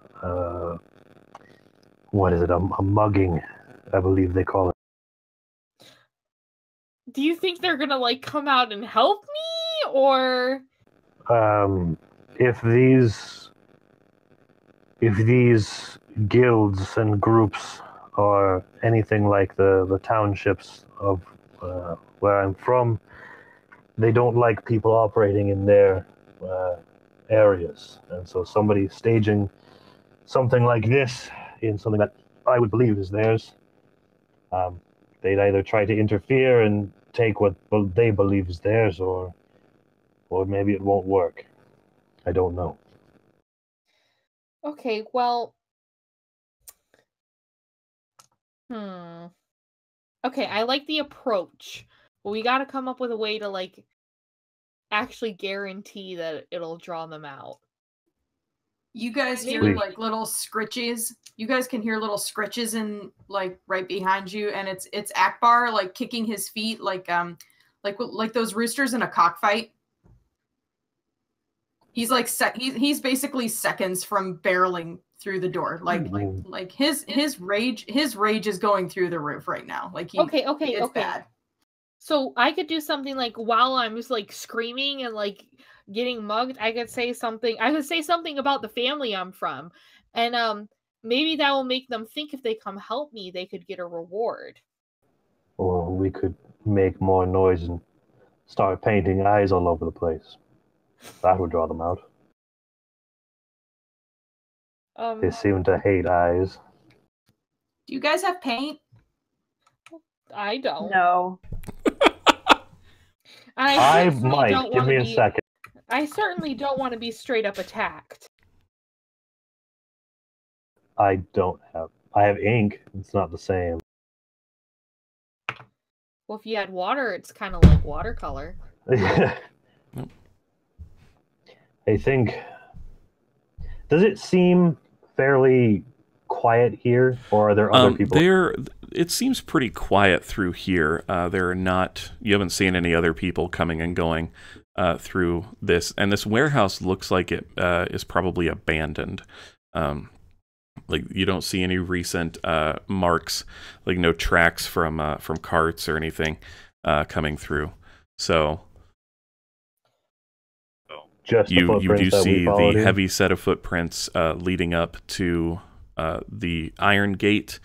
what is it? A mugging, I believe they call it. Do you think they're gonna like come out and help me, or? If these guilds and groups are anything like the townships of where I'm from, they don't like people operating in their areas, and so somebody staging something like this in something that I would believe is theirs, they'd either try to interfere and take what they believe is theirs, or maybe it won't work. I don't know. Okay, well. Okay, I like the approach, but we gotta come up with a way to like actually guarantee that it'll draw them out. You guys hear Sweet. like little scritches. You guys can hear little scritches in like right behind you, and it's Akbar like kicking his feet like those roosters in a cockfight. He's like he's basically seconds from barreling through the door. Like his rage is going through the roof right now. Like it's bad. So I could do something like while I'm just like screaming and like getting mugged, I could say something about the family I'm from. And maybe that will make them think if they come help me, they could get a reward. Or we could make more noise and start painting eyes all over the place. That would draw them out. They seem to hate eyes. Do you guys have paint? I don't. No. I might. Give me a second. I certainly don't want to be straight up attacked. I have ink. It's not the same. Well, if you had water, it's kind of like watercolor. I think. Does it seem fairly quiet here, or are there other people? It seems pretty quiet through here. There are not. You haven't seen any other people coming and going through this, and this warehouse looks like it is probably abandoned. Like you don't see any recent marks, like no tracks from carts or anything coming through. So. Just you do see the heavy set of footprints leading up to the iron gate,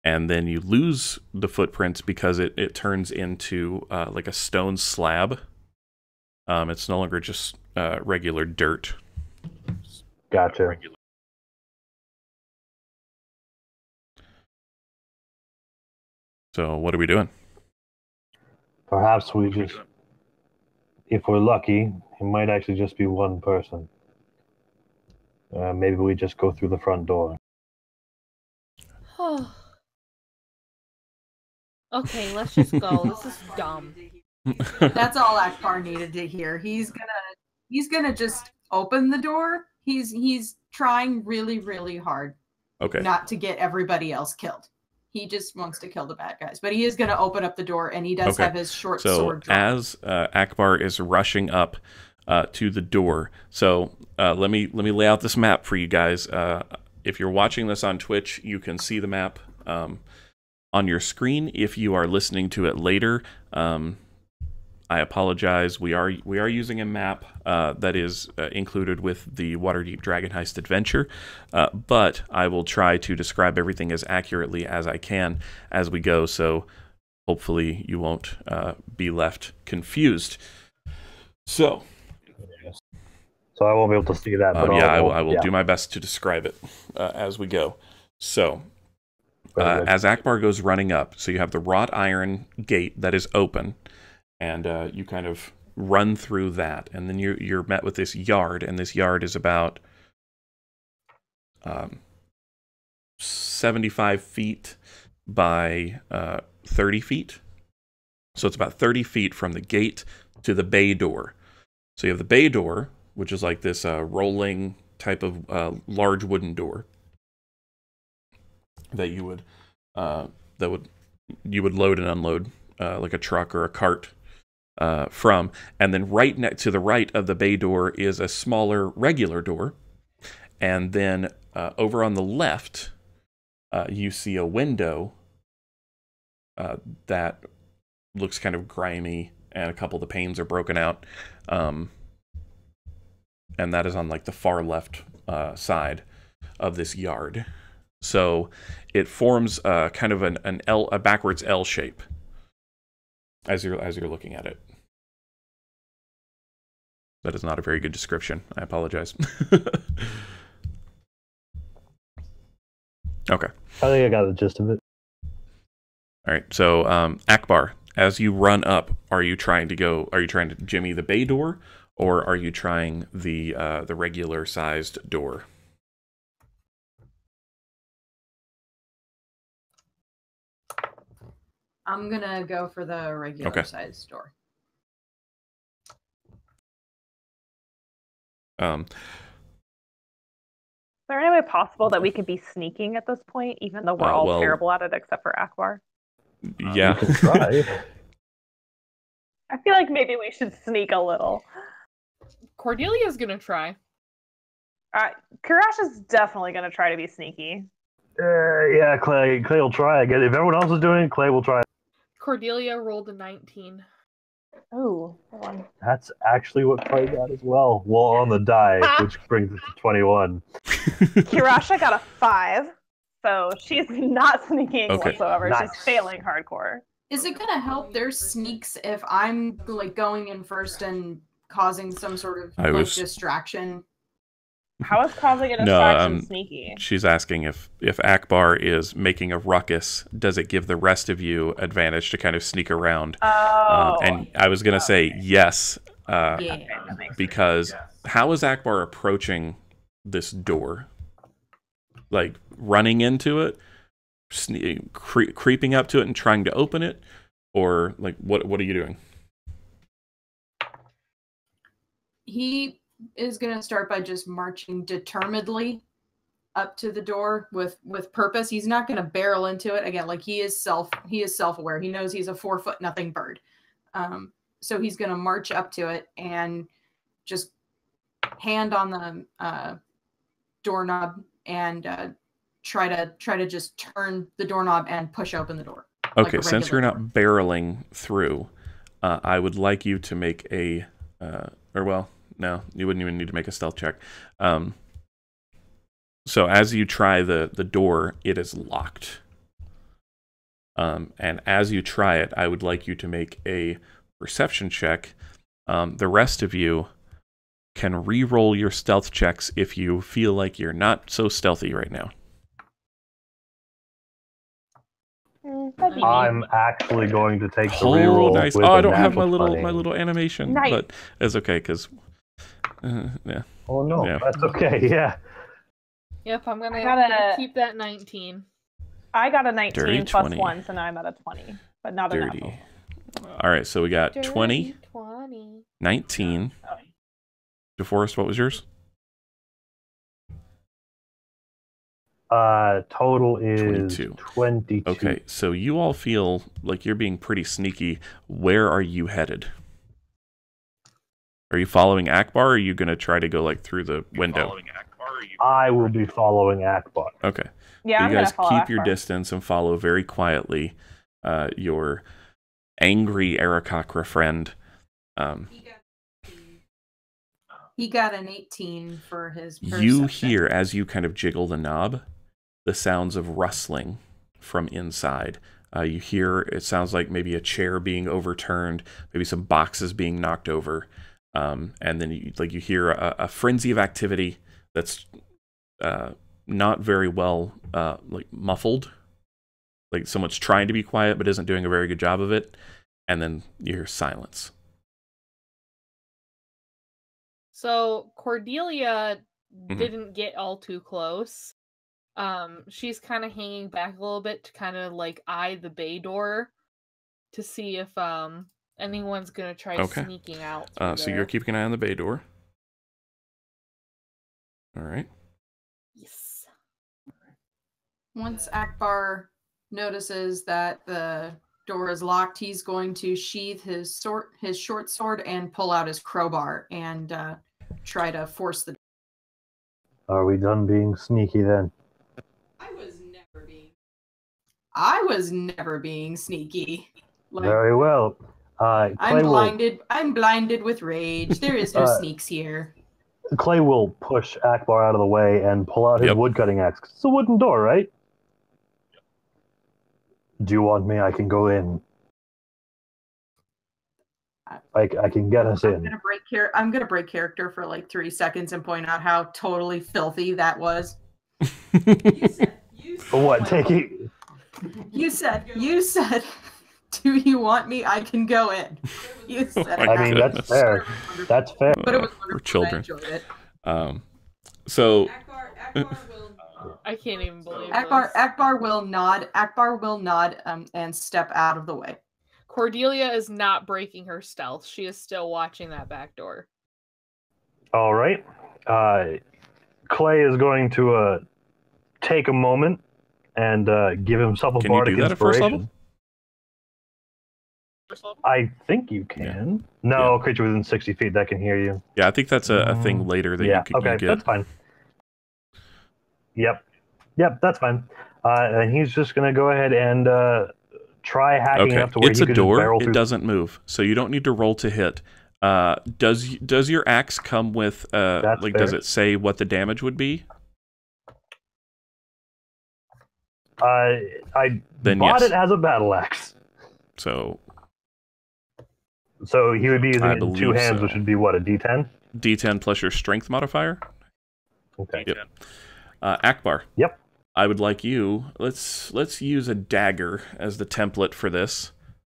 and then you lose the footprints because it turns into like a stone slab. It's no longer just regular dirt. Gotcha. So what are we doing? Perhaps we just, if we're lucky, it might actually just be one person. Maybe we just go through the front door. Okay, let's just go. This is dumb. That's all Akbar needed to hear. He's gonna just open the door. He's trying really, really hard. Okay. Not to get everybody else killed. He just wants to kill the bad guys, but he is going to open up the door, and he does have his short sword drawn. As Akbar is rushing up to the door, so let me lay out this map for you guys. If you're watching this on Twitch, you can see the map on your screen. If you are listening to it later, I apologize. We are using a map that is included with the Waterdeep Dragon Heist adventure, but I will try to describe everything as accurately as I can as we go, so hopefully you won't be left confused. So I won't be able to see that. But I will do my best to describe it as we go. So as Akbar goes running up, so you have the wrought iron gate that is open, and you kind of run through that, and then you're met with this yard, and this yard is about 75 feet by 30 feet. So it's about 30 feet from the gate to the bay door. So you have the bay door, which is like this rolling type of large wooden door that you would load and unload like a truck or a cart from. And then right next to the right of the bay door is a smaller regular door. And then over on the left, you see a window that looks kind of grimy, and a couple of the panes are broken out. And that is on like the far left side of this yard. So it forms kind of a backwards L shape as you're looking at it. That is not a very good description. I apologize. Okay. I think I got the gist of it. All right. So Akbar, as you run up, are you trying to jimmy the bay door, or are you trying the regular sized door? I'm gonna go for the regular size door. Is there any way possible that we could be sneaking at this point, even though we're all terrible at it, except for Akbar? Yeah. You can try. I feel like maybe we should sneak a little. Cordelia's gonna try. Kirasha's definitely gonna try to be sneaky. Yeah, Clay will try again. If everyone else is doing it, Clay will try. Cordelia rolled a 19. Ooh, hold on. That's actually what Clay got as well. Well, on the die, which brings it to 21. Kirasha got a 5, so she's not sneaking whatsoever. Nice. She's failing hardcore. Is it gonna help their sneaks if I'm like going in first and causing some sort of distraction? How is causing a distraction sneaky? She's asking if Akbar is making a ruckus, does it give the rest of you advantage to kind of sneak around? And I was going to say yes, because how is Akbar approaching this door? Like running into it, creeping up to it and trying to open it? Or like what are you doing? He is going to start by just marching determinedly up to the door with purpose. He's not going to barrel into it again. Like he is self-aware. He knows he's a 4-foot-nothing bird. So he's going to march up to it and just hand on the doorknob and try to just turn the doorknob and push open the door. Okay, since you're not barreling through, I would like you to make a no, you wouldn't even need to make a stealth check. So as you try the door, it is locked. And as you try it, I would like you to make a perception check. The rest of you can re-roll your stealth checks if you feel like you're not so stealthy right now. I'm actually going to take the reroll. Nice. With I don't have my 20. little animation, but it's okay because. Yeah. Oh no, that's okay. Yeah. Yep, I'm gonna keep that 19. I got a 19 Dirty plus 20. 1, so now I'm at a 20, but not a Dirty. natural. All right, so we got 20, 19. DeForest, what was yours? Total is 22. Okay, so you all feel like you're being pretty sneaky. Where are you headed? Are you following Akbar, or are you going to try to go like through the window? I will be following Akbar. Okay. Yeah, you guys keep Akbar. your distance and follow very quietly your angry Arakakra friend. He got an 18 for his perception. You hear, as you kind of jiggle the knob, the sounds of rustling from inside. You hear, it sounds like maybe a chair being overturned, maybe some boxes being knocked over. And then you hear a frenzy of activity that's not very well muffled. Like someone's trying to be quiet but isn't doing a very good job of it. And then you hear silence. So Cordelia didn't get all too close. She's kind of hanging back a little bit to kind of like eye the bay door to see if anyone's gonna try Okay. sneaking out. So you're keeping an eye on the bay door. All right. Yes. Once Akbar notices that the door is locked, he's going to sheath his short sword and pull out his crowbar and try to force the. Are we done being sneaky then? I was never being sneaky. Like, Very well. I'm blinded. I'm blinded with rage. There is no sneaks here. Clay will push Akbar out of the way and pull out his woodcutting axe. It's a wooden door, right? Do you want me? I can go in. I can get us in. I'm gonna break character for like 3 seconds and point out how totally filthy that was. What? Taking? You said. Do you want me? I can go in. You said. I mean, that's fair. That's fair. But it was for children. I enjoyed it. So Akbar will. I can't even believe Akbar will nod. Akbar will nod and step out of the way. Cordelia is not breaking her stealth. She is still watching that back door. All right. Clay is going to take a moment and give himself a bardic do that at first inspiration. I think you can. No, creature within 60 feet that can hear you. Yeah, I think that's a thing later that you can okay, get. that's fine. Yep, that's fine. And he's just going to go ahead and try hacking up to where it's he a could door. just barrel It through. doesn't move, so you don't need to roll to hit. Does your axe come with That's like? fair. Does it say what the damage would be? I Then bought yes. it as a battle axe. So he would be using I it in two believe hands, so. which would be what, a D10? D10 plus your strength modifier. Okay. Yep. Akbar. Yep. I would like you. Let's use a dagger as the template for this,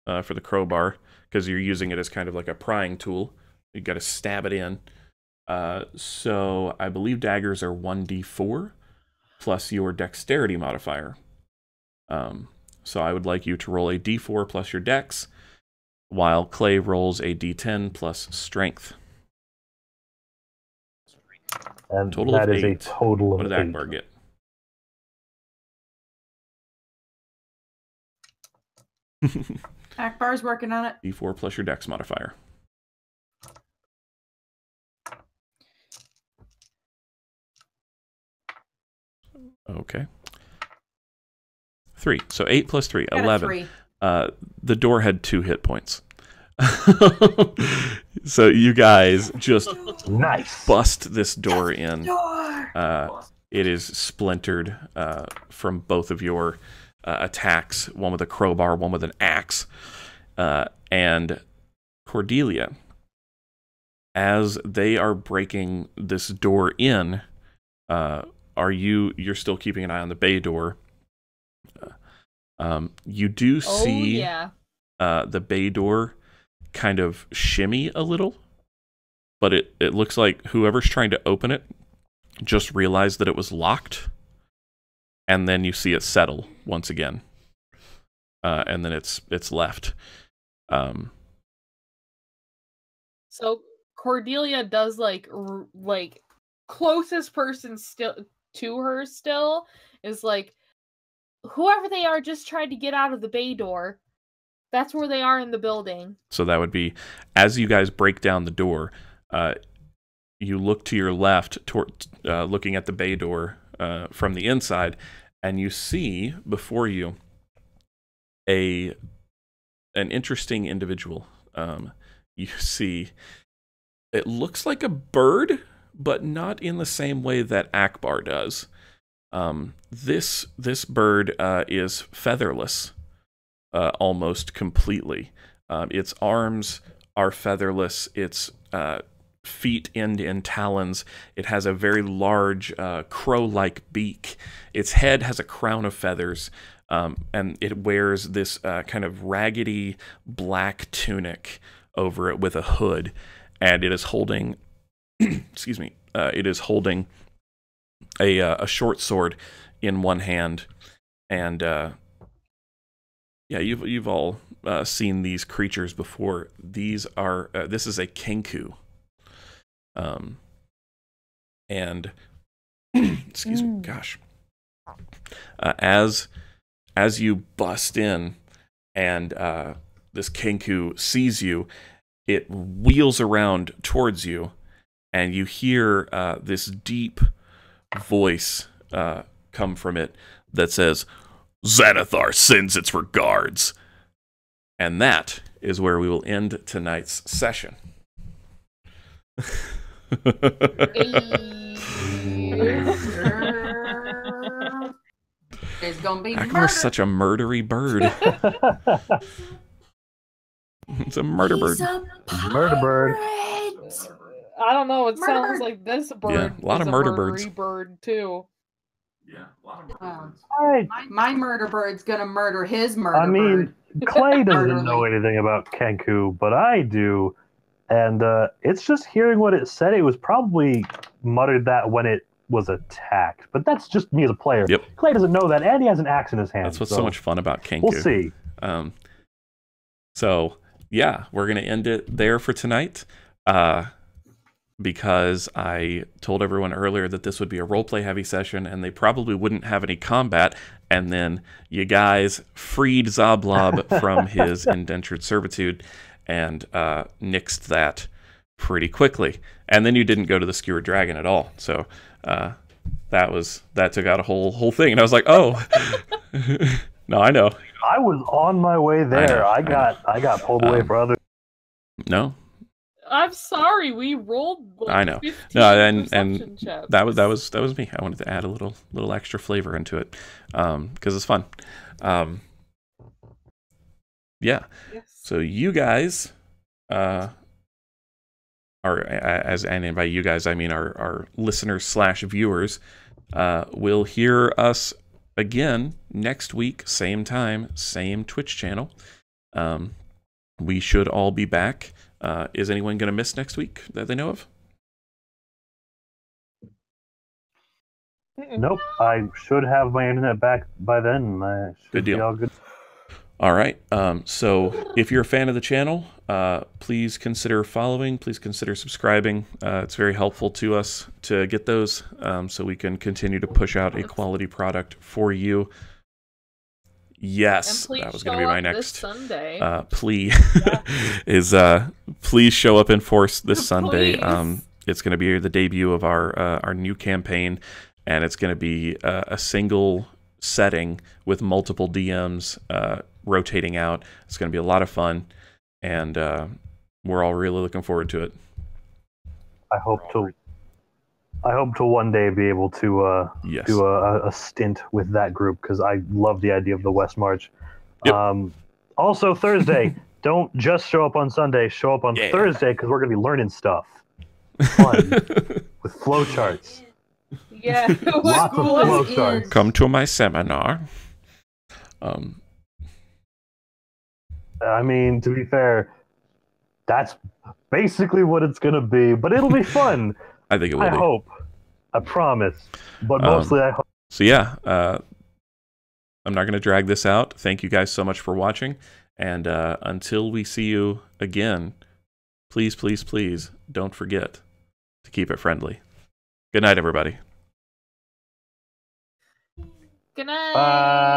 for the crowbar, because you're using it as kind of like a prying tool. You got to stab it in. So I believe daggers are 1d4 plus your dexterity modifier. So I would like you to roll a d4 plus your dex, while Clay rolls a d10 plus strength. And Total that of is 8. a total of What did 8. Akbar get? Akbar's working on it. D4 plus your dex modifier. Okay. 3. So 8 plus 3, Got a 11. 3. The door had 2 hit points. So you guys just Nice. bust this door in. Door. It is splintered from both of your attacks, one with a crowbar, one with an axe. And Cordelia, as they are breaking this door in, you're still keeping an eye on the bay door. You do see the bay door kind of shimmy a little, but it looks like whoever's trying to open it just realized that it was locked, and then you see it settle once again, and then it's left. So Cordelia does like closest person still to her still is like, whoever they are just tried to get out of the bay door. That's where they are in the building. So that would be, as you guys break down the door, you look to your left, looking at the bay door from the inside, and you see before you an interesting individual. You see, it looks like a bird, but not in the same way that Akbar does. This bird is featherless. Almost completely. Its arms are featherless. Its feet end in talons. It has a very large crow-like beak. Its head has a crown of feathers, and it wears this kind of raggedy black tunic over it with a hood, and it is holding, excuse me, it is holding a short sword in one hand, and yeah, you've all seen these creatures before. These are this is a kenku, and excuse me, gosh, as you bust in and this kenku sees you, it wheels around towards you, and you hear this deep voice come from it that says, "Xanathar sends its regards." And that is where we will end tonight's session. It's gonna be Akbar's such a murdery bird. It's a murder bird. Murder bird. I don't know. It Murder sounds bird. like this bird. Yeah, a lot is of murder murdery birds. bird too. Yeah, a lot of Wow. I My murder bird's gonna murder his murder mean, bird. Clay doesn't Murderly. know anything about Kenku, but I do. And it's just hearing what it said. It was probably muttered that when it was attacked. But that's just me as a player. Yep. Clay doesn't know that, and he has an axe in his hand. That's what's so much fun about kenku. We'll see. So, yeah, we're going to end it there for tonight because I told everyone earlier that this would be a roleplay heavy session and they probably wouldn't have any combat. And then you guys freed Zoblob from his indentured servitude and nixed that pretty quickly. And then you didn't go to the Skewered Dragon at all. So that took out a whole thing. And I was like, oh, no, I know. I was on my way there. I got pulled away for other. No, I'm sorry. We rolled. Like, I know. 15 No, and perception checks. that was me. I wanted to add a little extra flavor into it because it's fun. Yeah. Yes. So you guys are, and by you guys I mean our listeners / viewers, will hear us again next week, same time, same Twitch channel. We should all be back. Is anyone going to miss next week that they know of? Nope. I should have my internet back by then. I should Good deal. Be all good. All right. So if you're a fan of the channel, please consider following. Please consider subscribing. It's very helpful to us to get those so we can continue to push out a quality product for you. Yes, that was going to be my next plea. Is please show up in force this Sunday. It's going to be the debut of our new campaign, and it's going to be a single setting with multiple DMs rotating out. It's going to be a lot of fun, and we're all really looking forward to it. I hope to one day be able to Yes. do a stint with that group because I love the idea of the West March. Yep. Also, Thursday, don't just show up on Sunday. Show up on Yeah. Thursday because we're going to be learning stuff. Fun with flowcharts. Yeah. Lots of flowcharts. Come to my seminar. I mean, to be fair, that's basically what it's going to be, but it'll be fun. I think it will I be. hope. I promise. But mostly I hope. So yeah, I'm not going to drag this out. Thank you guys so much for watching. And until we see you again, please, please, please don't forget to keep it friendly. Good night, everybody. Good night. Bye.